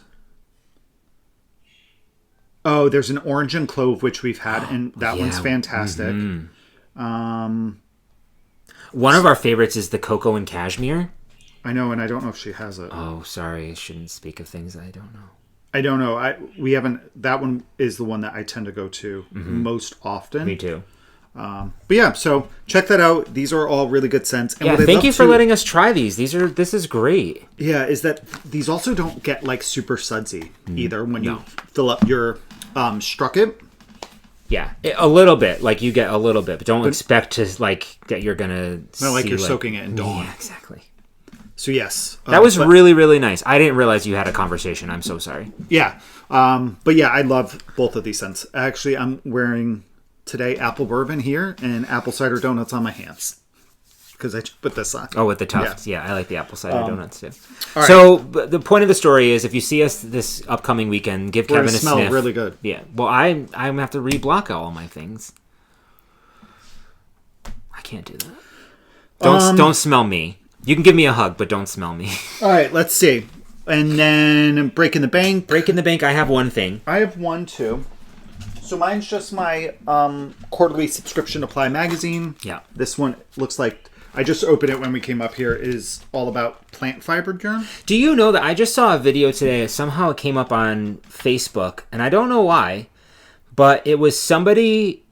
there's an orange and clove which we've had, and that one's fantastic. Mm-hmm. One of our favorites is the cocoa and cashmere. I know, and I don't know if she has it. Oh, sorry, I shouldn't speak of things I don't know. I don't know. We haven't. That one is the one that I tend to go to most often. Me too. But yeah, so check that out. These are all really good scents. And yeah, thank you for letting us try these. This is great. Yeah, is that these also don't get like super sudsy either when you fill up your struck it. Yeah, a little bit. Like you get a little bit, but don't expect to like that you're gonna. Not like you're soaking it in Dawn. Yeah, exactly. So yes, that was really, really nice. I didn't realize you had a conversation. I'm so sorry. Yeah, but yeah, I love both of these scents. Actually, I'm wearing today apple bourbon here and apple cider donuts on my hands because I just put this on. Oh, with the tufts. Yeah, I like the apple cider donuts too. Right. So the point of the story is, if you see us this upcoming weekend, give Kevin a smell sniff. Really good. Yeah. Well, I'm gonna have to reblock all my things. I can't do that. Don't smell me. You can give me a hug, but don't smell me. All right, let's see. And then Breaking the Bank. Breaking the Bank, I have one thing. I have one, too. So mine's just my quarterly subscription to Ply Magazine. Yeah. This one looks like, I just opened it when we came up here, is all about plant fiber yarn. Do you know that I just saw a video today, somehow it came up on Facebook, and I don't know why, but it was somebody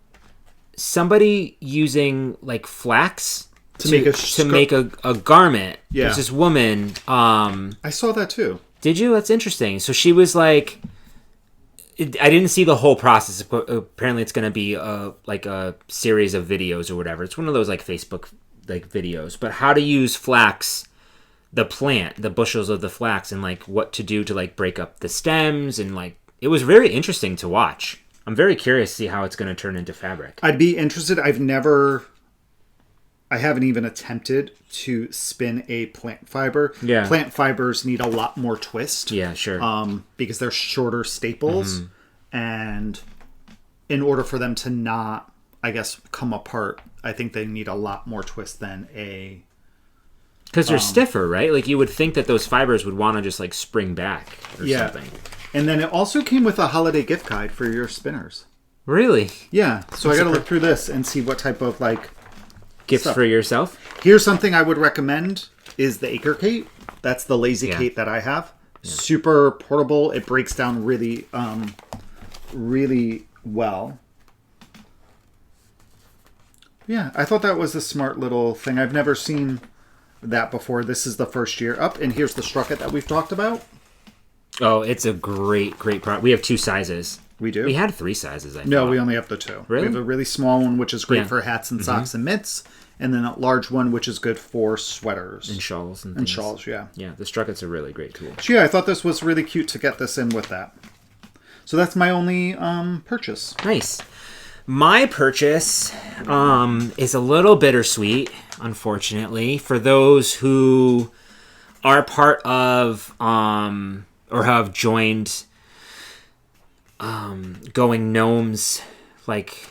using like flax to make a garment. Yeah. There's this woman. I saw that too. Did you? That's interesting. So she was like, I didn't see the whole process. Apparently, it's going to be like a series of videos or whatever. It's one of those like Facebook like videos. But how to use flax, the plant, the bushels of the flax, and like what to do to like break up the stems, and like it was very interesting to watch. I'm very curious to see how it's going to turn into fabric. I'd be interested. I haven't even attempted to spin a plant fiber. Yeah. Plant fibers need a lot more twist. Yeah, sure. Because they're shorter staples. And in order for them to not, I guess, come apart, I think they need a lot more twist than a... Because they're stiffer, right? Like you would think that those fibers would want to just like spring back or something. And then it also came with a holiday gift guide for your spinners. Really? Yeah. So I got to look through this and see what type of like... Gifts for yourself? Here's something I would recommend is the Acre Kate. That's the lazy Kate that I have. Yeah. Super portable. It breaks down really, really well. Yeah, I thought that was a smart little thing. I've never seen that before. This is the first year up. And here's the Strucket that we've talked about. Oh, it's a great product. We have 2 sizes. We do? We had 3 sizes, I think. No, we only have the 2. Really? We have a really small one, which is great for hats and socks and mitts. And then a large one, which is good for sweaters. And shawls. And shawls, yeah. Yeah, the Strucket's a really great tool. So yeah, I thought this was really cute to get this in with that. So that's my only purchase. Nice. My purchase is a little bittersweet, unfortunately, for those who are part of or have joined Going Gnomes like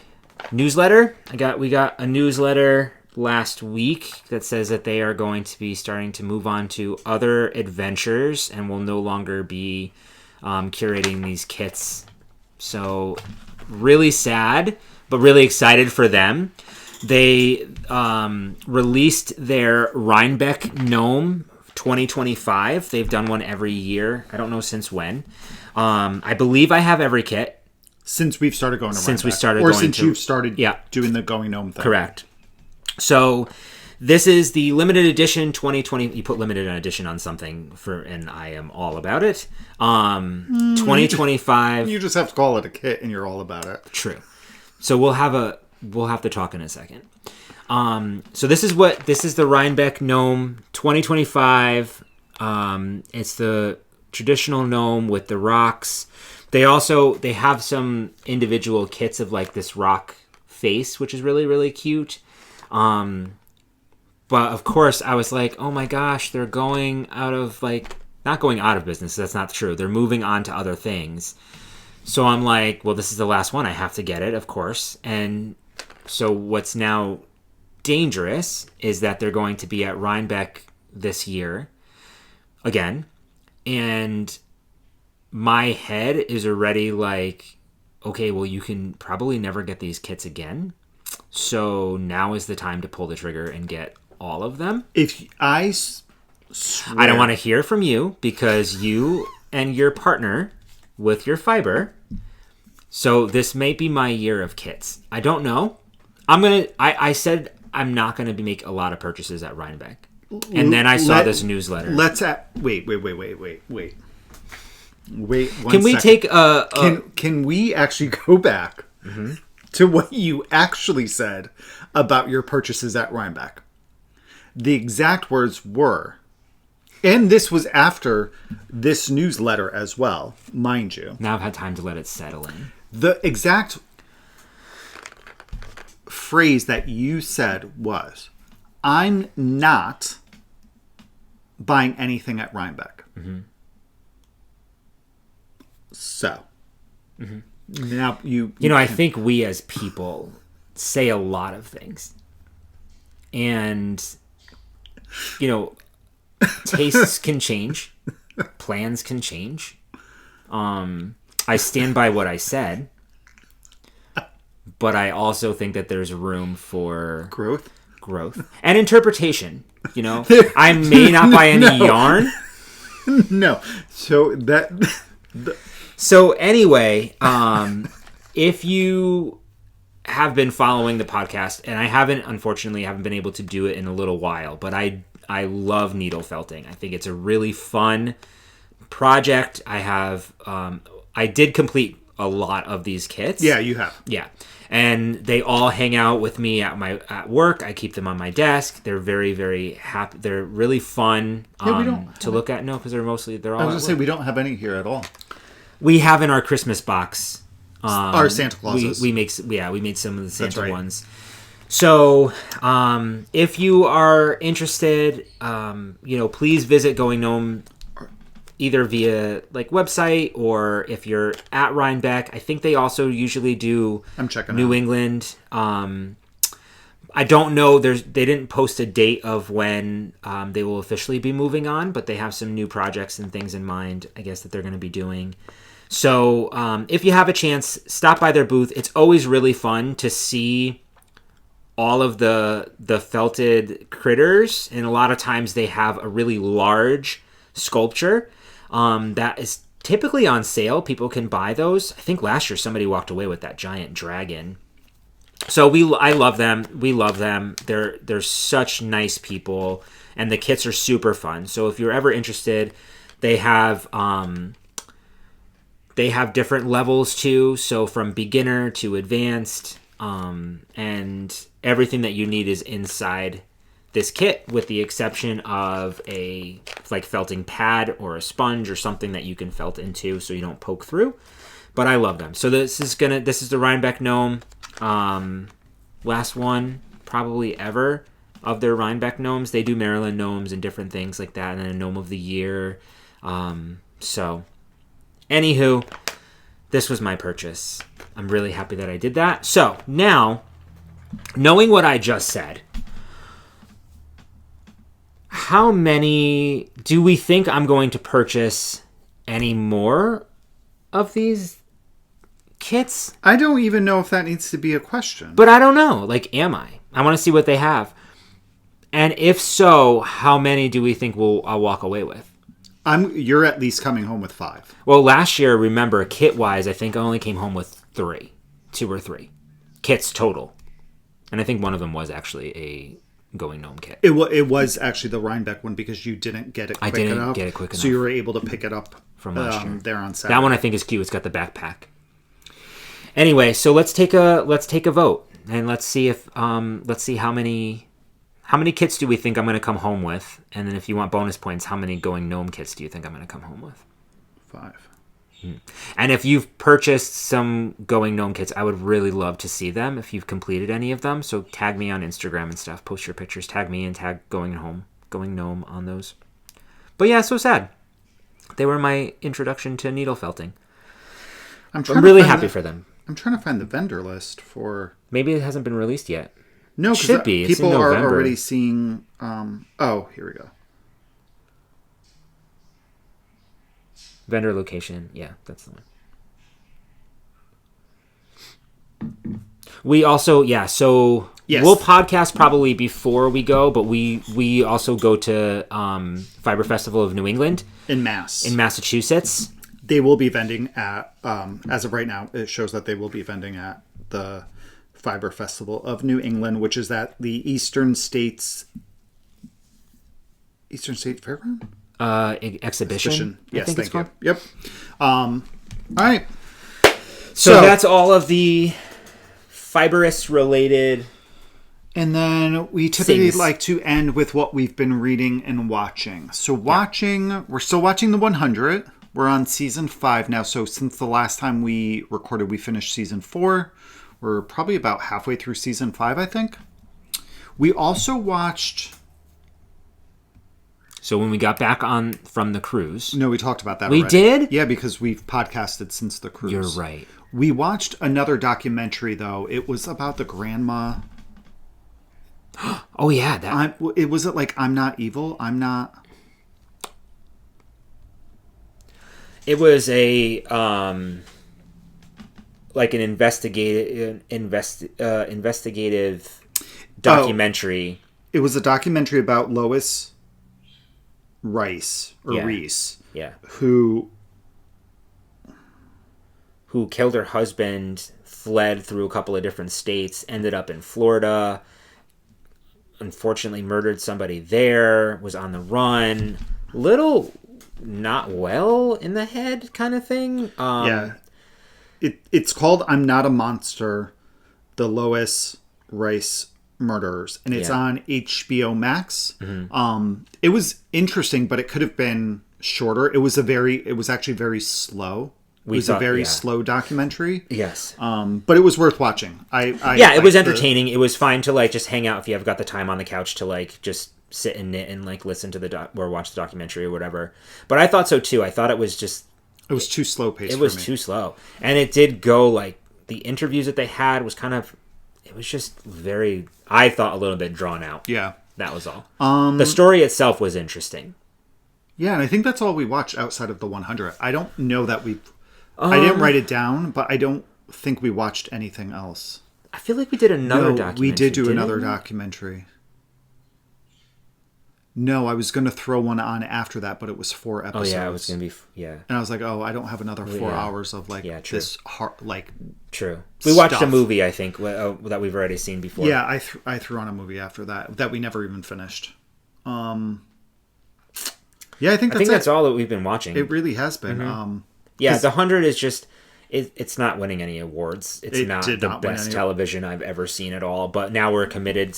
newsletter. We got a newsletter last week that says that they are going to be starting to move on to other adventures and will no longer be curating these kits. So really sad, but really excited for them. They released their Rhinebeck Gnome 2025. They've done one every year. I don't know since when. I believe I have every kit. Since we've started going to Rhinebeck. Since we started or going since to... you've started doing the Going Gnome thing. Correct. So this is the limited edition 2020. You put limited edition on something and I am all about it. 2025. You just have to call it a kit and you're all about it. True. So we'll have to talk in a second. So this is the Rhinebeck Gnome 2025. It's the traditional gnome with the rocks. They have some individual kits of like this rock face, which is really, really cute. But of course I was like, oh my gosh, they're going out of not going out of business. That's not true. They're moving on to other things. So I'm like, well, this is the last one. I have to get it, of course. And so what's now dangerous is that they're going to be at Rhinebeck this year again. And my head is already like, okay, well, you can probably never get these kits again. So now is the time to pull the trigger and get all of them. If I don't want to hear from you because you and your partner with your fiber. So this may be my year of kits. I don't know. I said I'm not going to make a lot of purchases at Rhinebeck. And then I saw this newsletter. Wait. Can we take Can we actually go back to what you actually said about your purchases at Rhinebeck? The exact words were, and this was after this newsletter as well, mind you. Now I've had time to let it settle in. The exact phrase that you said was, I'm not buying anything at Rhinebeck. So, now you know, I think we as people say a lot of things. And, you know, tastes can change. Plans can change. I stand by what I said. But I also think that there's room for growth and interpretation. You know, I may not buy any yarn. No. So that... So anyway, if you have been following the podcast, and I unfortunately haven't been able to do it in a little while, but I love needle felting. I think it's a really fun project. I did complete a lot of these kits. Yeah, you have. Yeah. And they all hang out with me at work. I keep them on my desk. They're very, very happy. They're really fun to look at. No, because they're all. I was going to say we don't have any here at all. We have in our Christmas box. Our Santa Clauses. We made some of the Santa ones. So, if you are interested, please visit Going Gnome either via like website or if you're at Rhinebeck. I think they also usually do New England. I don't know. They didn't post a date of when they will officially be moving on, but they have some new projects and things in mind, I guess, that they're going to be doing. So if you have a chance, stop by their booth. It's always really fun to see all of the felted critters, and a lot of times they have a really large sculpture that is typically on sale. People can buy those. I think last year somebody walked away with that giant dragon. So I love them. We love them. They're such nice people, and the kits are super fun. So if you're ever interested, they have different levels too. So from beginner to advanced, and everything that you need is inside this kit, with the exception of a like felting pad or a sponge or something that you can felt into so you don't poke through. But I love them. So this is the Rhinebeck gnome, last one probably ever of their Rhinebeck gnomes. They do Maryland gnomes and different things like that, and then a gnome of the year. So anywho, this was my purchase. I'm really happy that I did that. So now, knowing what I just said, how many do we think I'm going to purchase any more of these kits? I don't even know if that needs to be a question. But I don't know. Like, am I? I want to see what they have. And if so, how many do we think I'll walk away with? You're at least coming home with 5. Well, last year, remember, kit-wise, I think I only came home with 2 or 3 kits total. And I think one of them was actually a Going Gnome kit. It was actually the Rhinebeck one because you didn't get it quick enough. I didn't get it quick enough. So you were able to pick it up from last year. There on Saturday. That one I think is cute. It's got the backpack. Anyway, so let's take a vote, and let's see how many kits do we think I'm going to come home with, and then if you want bonus points, how many Going Gnome kits do you think I'm going to come home with? 5. And if you've purchased some Going Gnome kits, I would really love to see them if you've completed any of them. So tag me on Instagram and stuff. Post your pictures. Tag me and tag Going Gnome on those. But yeah, so sad. They were my introduction to needle felting. I'm really happy for them. I'm trying to find the vendor list for... Maybe it hasn't been released yet. No, should be. People are already seeing... here we go. Vendor location. Yeah, that's the one. We also... Yeah, so... Yes. We'll podcast probably before we go, but we also go to Fiber Festival of New England. In Massachusetts. They will be vending at... as of right now, it shows that they will be vending at the Fiber Festival of New England, which is at the Eastern State Fairground? Exhibition. Yes, thank you. Yep. All right. So that's all of the fibrous related. And then we typically like to end with what we've been reading and watching. So we're still watching The 100. We're on season 5 now. So since the last time we recorded, we finished season 4. We're probably about halfway through season 5, I think. We also watched... So when we got back from the cruise... No, we talked about that already. We did? Yeah, because we've podcasted since the cruise. You're right. We watched another documentary, though. It was about the grandma... Oh, yeah. Was it like, I'm Not Evil? I'm Not... It was a... like an investigative documentary. It was a documentary about Lois Rice, Reese. Yeah. Who killed her husband, fled through a couple of different states, ended up in Florida, unfortunately murdered somebody there, was on the run, little not well in the head kind of thing. it's called I'm Not a Monster, The Lois Rice Murderers, and it's on HBO Max. It was interesting, but it could have been shorter. It was actually very slow. It was a very slow documentary. Yes. But it was worth watching. It was entertaining. It was fine to like just hang out if you have got the time on the couch to like just sit and knit and like listen to or watch the documentary or whatever. But I thought so too. I thought it was too slow paced. It was too slow, and it did go like the interviews that they had was kind of. It was just very. I thought a little bit drawn out. Yeah, that was all. The story itself was interesting. Yeah, and I think that's all we watched outside of the 100. I don't know that we. I didn't write it down, but I don't think we watched anything else. I feel like we did another documentary. We did do another documentary. No, I was going to throw one on after that, but it was 4 episodes. Oh, yeah, it was going to be... Yeah. And I was like, I don't have another 4 hours of, like, this hard, like... True. We watched a movie, I think, that we've already seen before. Yeah, I threw on a movie after that we never even finished. Yeah, I think that's all that we've been watching. It really has been. Mm-hmm. Yeah, the 100 is just... It's not winning any awards. It's not the best television I've ever seen at all. But now we're committed.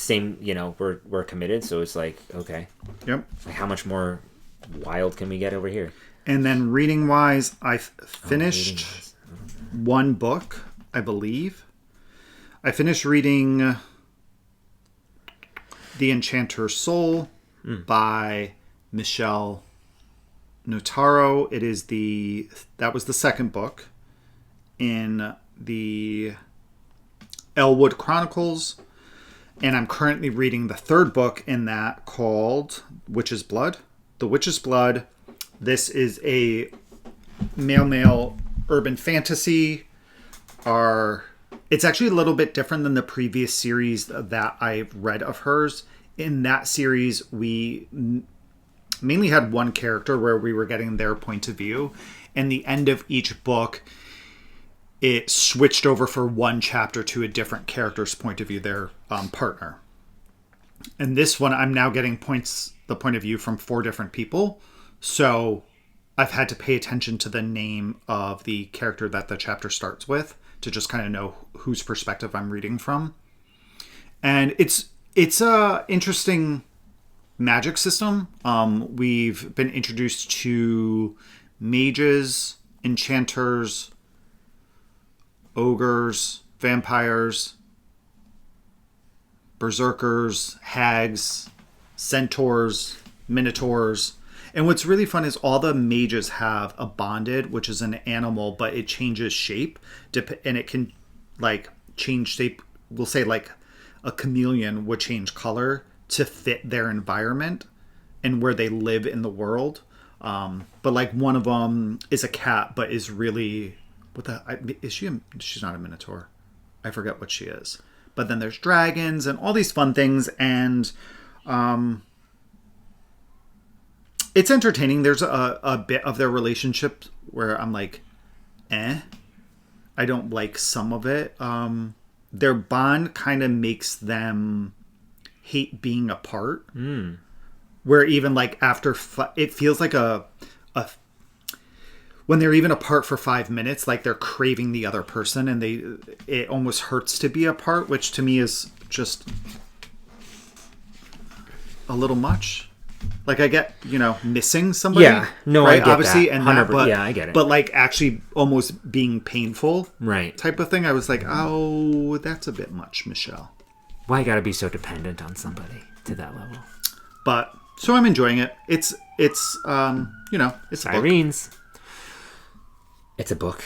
We're committed. So it's like, okay. Yep. Like how much more wild can we get over here? And then reading wise, I finished one book, I believe. I finished reading The Enchanter Soul by Michele Notaro. That was the second book in the Ellwood Chronicles, and I'm currently reading the third book in that called Witch's Blood. The Witch's Blood. This is a male urban fantasy. It's actually a little bit different than the previous series that I've read of hers. In that series, we mainly had one character where we were getting their point of view, and the end of each book it switched over for one chapter to a different character's point of view, their partner. And this one, I'm now getting the point of view from 4 different people. So I've had to pay attention to the name of the character that the chapter starts with to just kind of know whose perspective I'm reading from. And it's a interesting magic system. We've been introduced to mages, enchanters, ogres, vampires, berserkers, hags, centaurs, minotaurs. And what's really fun is all the mages have a bonded, which is an animal, but it changes shape. And it can like change shape. We'll say like a chameleon would change color to fit their environment and where they live in the world. But like one of them is a cat, but is really... she's not a minotaur. I forget what she is. But then there's dragons and all these fun things, and it's entertaining. There's a bit of their relationship where I'm like, I don't like some of it. Their bond kind of makes them hate being apart. Where even like after it feels like when they're even apart for 5 minutes, like they're craving the other person, and it almost hurts to be apart, which to me is just a little much. Like I get, missing somebody. Yeah, no, right? I get obviously, that. and that, but yeah, I get it. But like actually, almost being painful, right? Type of thing. I was like, oh, that's a bit much, Michele. Why you gotta be so dependent on somebody to that level? But so I'm enjoying it. It's it's a Irene's. Book. It's a book.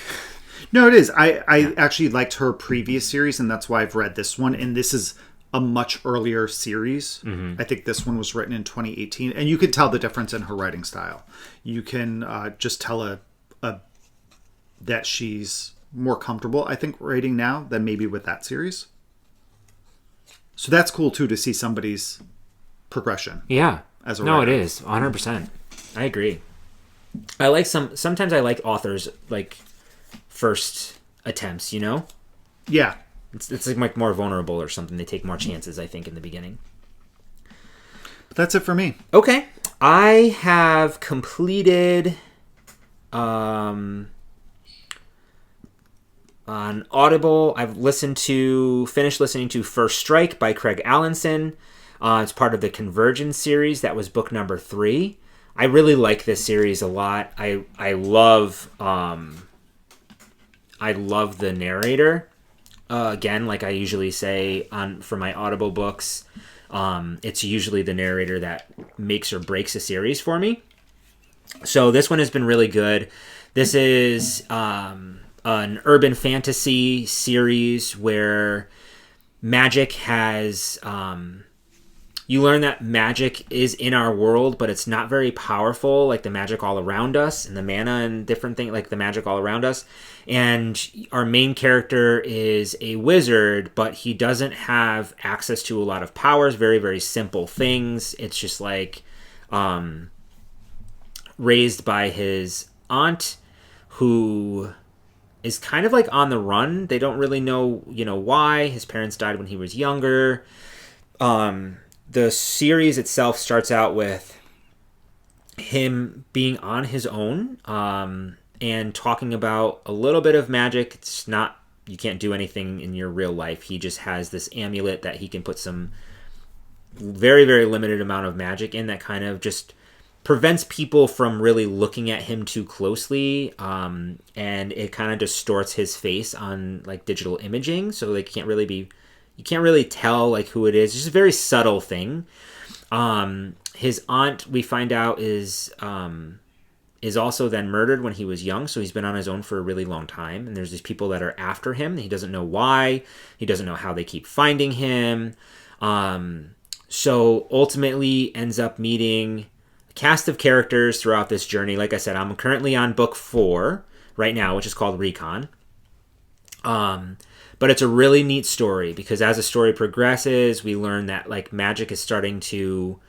No, it is. I actually liked her previous series, and that's why I've read this one. And this is a much earlier series. I think this one was written in 2018, and you can tell the difference in her writing style. You can just tell that she's more comfortable, I think, writing now than maybe with that series. So that's cool too to see somebody's progression. Yeah. As a writer. No, it is 100%. I agree. I like sometimes I like authors like first attempts, Yeah. It's like more vulnerable or something. They take more chances, I think, in the beginning. But that's it for me. Okay. I have completed On Audible, I've finished listening to First Strike by Craig Alanson. It's part of the Convergence series. That was book number 3. I really like this series a lot. I love the narrator. Again, like I usually say for my Audible books, it's usually the narrator that makes or breaks a series for me. So this one has been really good. This is an urban fantasy series where magic has... you learn that magic is in our world, but it's not very powerful, like the magic all around us and the mana and different things, like the magic all around us. And our main character is a wizard, but he doesn't have access to a lot of powers, very, very simple things. It's just like raised by his aunt, who is kind of like on the run. They don't really know, why. His parents died when he was younger. The series itself starts out with him being on his own and talking about a little bit of magic. It's not, you can't do anything in your real life. He just has this amulet that he can put some very, very limited amount of magic in that kind of just prevents people from really looking at him too closely, and it kind of distorts his face on like digital imaging, so they can't really you can't really tell like who it is. It's just a very subtle thing. His aunt, we find out, is also then murdered when he was young, so he's been on his own for a really long time, and there's these people that are after him. He doesn't know why. He doesn't know how they keep finding him. So ultimately ends up meeting a cast of characters throughout this journey. Like I said, I'm currently on book 4 right now, which is called Recon. But it's a really neat story because as the story progresses, we learn that like magic is starting to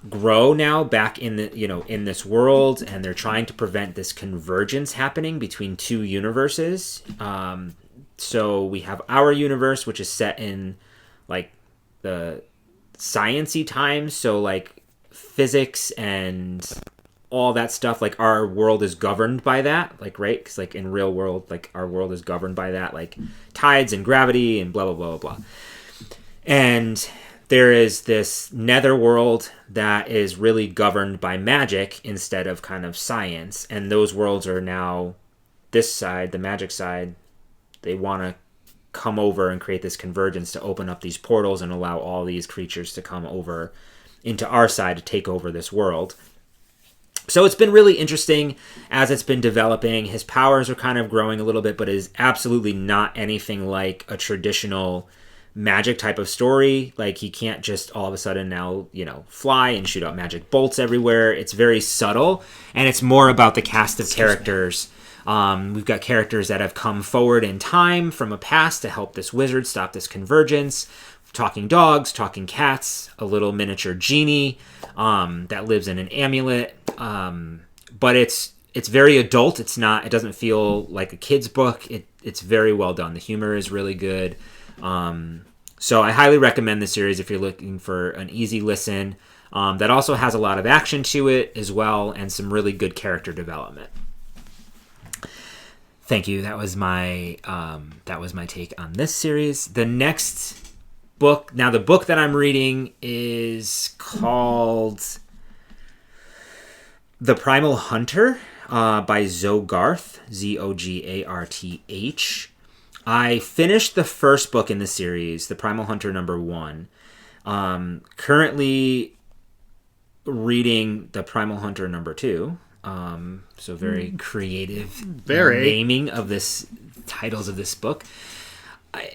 grow now back in the in this world, and they're trying to prevent this convergence happening between 2 universes. So we have our universe, which is set in like the science-y times, so like physics and all that stuff. Like our world is governed by that, like, right? Because like in real world, like our world is governed by that, like tides and gravity and blah blah blah blah blah. And there is this nether world that is really governed by magic instead of kind of science, and those worlds are now this side, the magic side. They want to come over and create this convergence to open up these portals and allow all these creatures to come over into our side to take over this world. So it's been really interesting as it's been developing. His powers are kind of growing a little bit, but it is absolutely not anything like a traditional magic type of story. Like he can't just all of a sudden now, fly and shoot out magic bolts everywhere. It's very subtle, and it's more about the cast of characters. We've got characters that have come forward in time from a past to help this wizard stop this convergence. Talking dogs, talking cats, a little miniature genie that lives in an amulet. But it's very adult. It doesn't feel like a kid's book. It's very well done. The humor is really good. So I highly recommend this series if you're looking for an easy listen. That also has a lot of action to it as well, and some really good character development. Thank you. That was my take on this series. The next book, now the book that I'm reading is called The Primal Hunter by Zogarth, Zogarth. I finished the first book in the series, The Primal Hunter number 1. Currently reading The Primal Hunter number 2. So very creative naming of this titles of this book.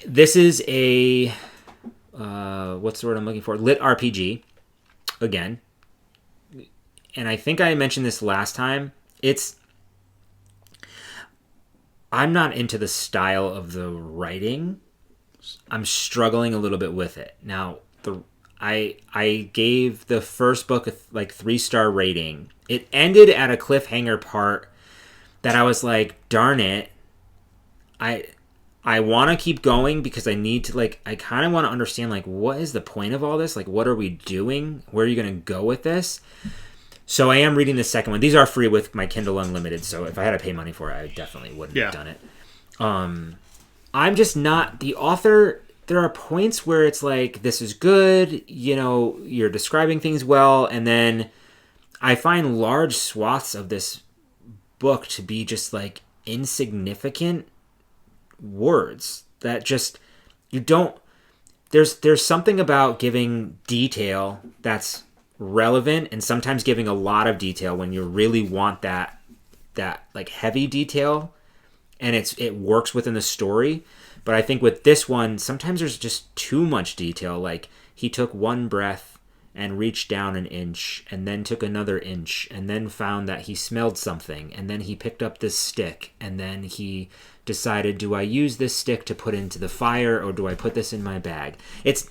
This is a what's the word I'm looking for? Lit RPG again. And I think I mentioned this last time. I'm not into the style of the writing. I'm struggling a little bit with it. Now, I gave the first book a 3-star rating. It ended at a cliffhanger part that I was like, darn it. I want to keep going because I need to, I kind of want to understand, what is the point of all this? What are we doing? Where are you going to go with this? So I am reading the second one. These are free with my Kindle Unlimited, so if I had to pay money for it, I definitely wouldn't have done it. I'm just not the author. There are points where it's like, this is good, you're describing things well, and then I find large swaths of this book to be just like insignificant words that just you don't. There's something about giving detail that's relevant, and sometimes giving a lot of detail when you really want that like heavy detail, and it works within the story. But I think with this one, sometimes there's just too much detail. Like, he took one breath and reached down an inch, and then took another inch, and then found that he smelled something, and then he picked up this stick, and then he decided, do I use this stick to put into the fire, or do I put this in my bag? It's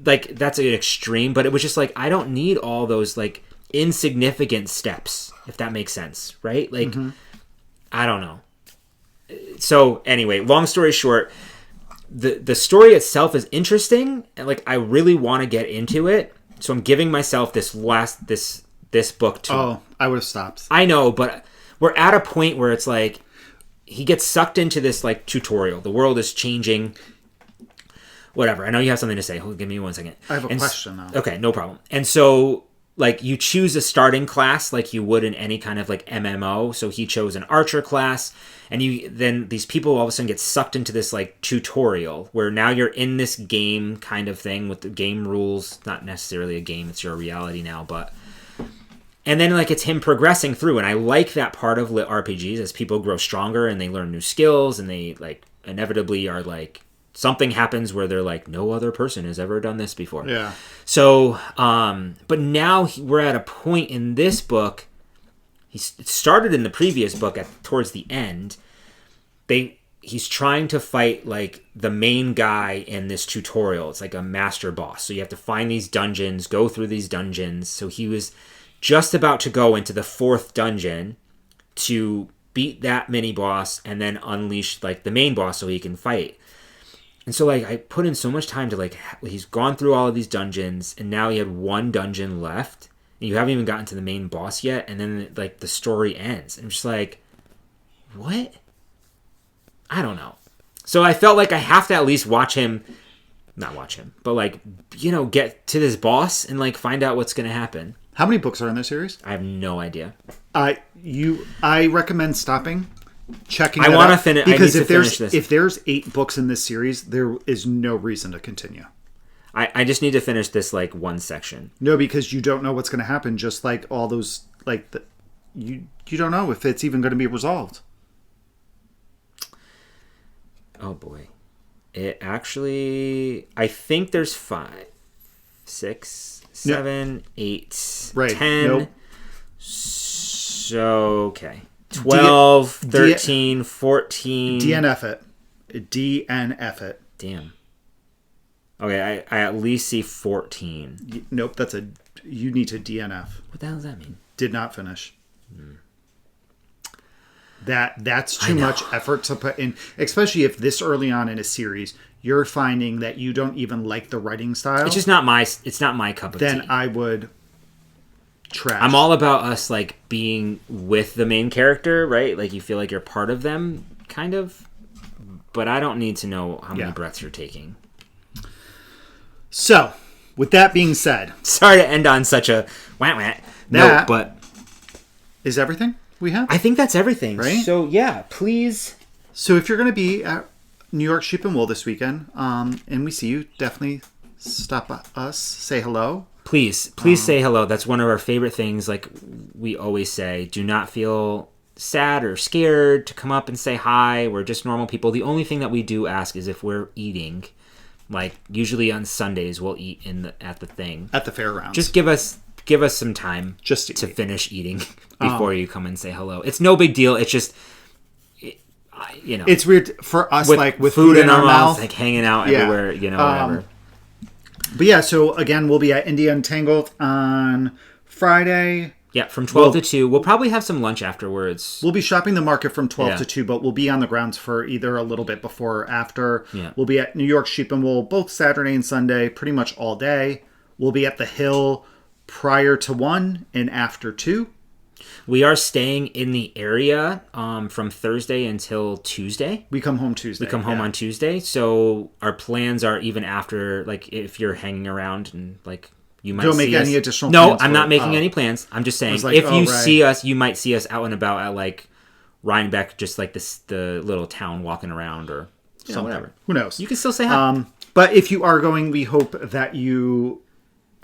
like, that's an extreme, but it was just like, I don't need all those like insignificant steps, if that makes sense, right? Like, I don't know. So anyway, long story short, the story itself is interesting, and like, I really want to get into it. So I'm giving myself this book to. Oh, I would have stopped. I know, but we're at a point where it's like, he gets sucked into this like tutorial. The world is changing. Whatever. I know you have something to say. Hold, give me 1 second. I have a question though. Okay, no problem. And so, like, you choose a starting class like you would in any kind of like MMO. So he chose an archer class, and then these people all of a sudden get sucked into this like tutorial where now you're in this game kind of thing with the game rules. Not necessarily a game, it's your reality now, but. And then like, it's him progressing through, and I like that part of lit RPGs as people grow stronger and they learn new skills, and they like inevitably are like, something happens where they're like, no other person has ever done this before. Yeah. So, but now we're at a point in this book. It started in the previous book towards the end. He's trying to fight like the main guy in this tutorial. It's like a master boss. So you have to find these dungeons, go through these dungeons. So he was just about to go into the 4th dungeon to beat that mini boss and then unleash like the main boss so he can fight. And so, like, I put in so much time to, like, he's gone through all of these dungeons, and now he had 1 dungeon left, and you haven't even gotten to the main boss yet, and then, like, the story ends. And I'm just like, what? I don't know. So I felt like I have to at least not watch him, but, like, get to this boss and, like, find out what's going to happen. How many books are in this series? I have no idea. I recommend stopping. Checking. I want to finish because if there's 8 books in this series, there is no reason to continue. I just need to finish this like one section. No, because you don't know what's going to happen. Just like all those, like you don't know if it's even going to be resolved. Oh boy, it actually. I think there's 5, 6, 7, 8, right. 10. Nope. So okay. 12, 13, 14. DNF it. DNF it. Damn. Okay, I at least see 14. Nope, you need to DNF. What the hell does that mean? Did not finish. That's too much effort to put in, especially if this early on in a series you're finding that you don't even like the writing style. It's just not my cup of tea. Then I would trash. I'm all about us like being with the main character, right? Like you feel like you're part of them, kind of. But I don't need to know how many breaths you're taking. So, with that being said, sorry to end on such a wah. No, but is everything we have? I think that's everything. Right? So yeah, please. So if you're going to be at New York Sheep and Wool this weekend, and we see you, definitely stop by us, say hello. Please say hello. That's one of our favorite things. Like we always say, do not feel sad or scared to come up and say hi. We're just normal people. The only thing that we do ask is if we're eating. Like usually on Sundays, we'll eat at the thing at the fairgrounds. Just give us some time just to finish eating before you come and say hello. It's no big deal. It's just it's weird for us, with food in our mouth, like hanging out everywhere. Whatever. But yeah, so again, we'll be at India Untangled on Friday. Yeah, from 12 to 2. We'll probably have some lunch afterwards. We'll be shopping the market from 12 to 2, but we'll be on the grounds for either a little bit before or after. Yeah. We'll be at New York Sheep and Wool both Saturday and Sunday, pretty much all day. We'll be at the Hill prior to 1 and after 2. We are staying in the area from Thursday until Tuesday. We come home Tuesday. We come home on Tuesday. So our plans are even after, like, if you're hanging around and, like, you might Don't see make us. any additional No, plans. I'm not making any plans. I'm just saying, like, if you right. see us, you might see us out and about at, like, Rhinebeck, just like the little town walking around or whatever. Who knows? You can still say hi. But if you are going, we hope that you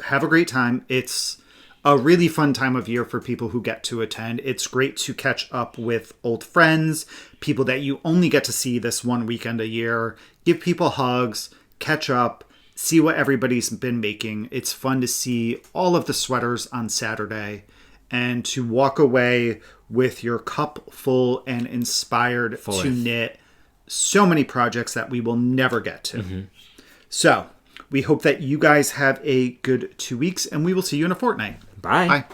have a great time. It's a really fun time of year for people who get to attend. It's great to catch up with old friends, people that you only get to see this one weekend a year, give people hugs, catch up, see what everybody's been making. It's fun to see all of the sweaters on Saturday and to walk away with your cup full and inspired to knit so many projects that we will never get to. Mm-hmm. So we hope that you guys have a good 2 weeks, and we will see you in a fortnight. Bye. Bye.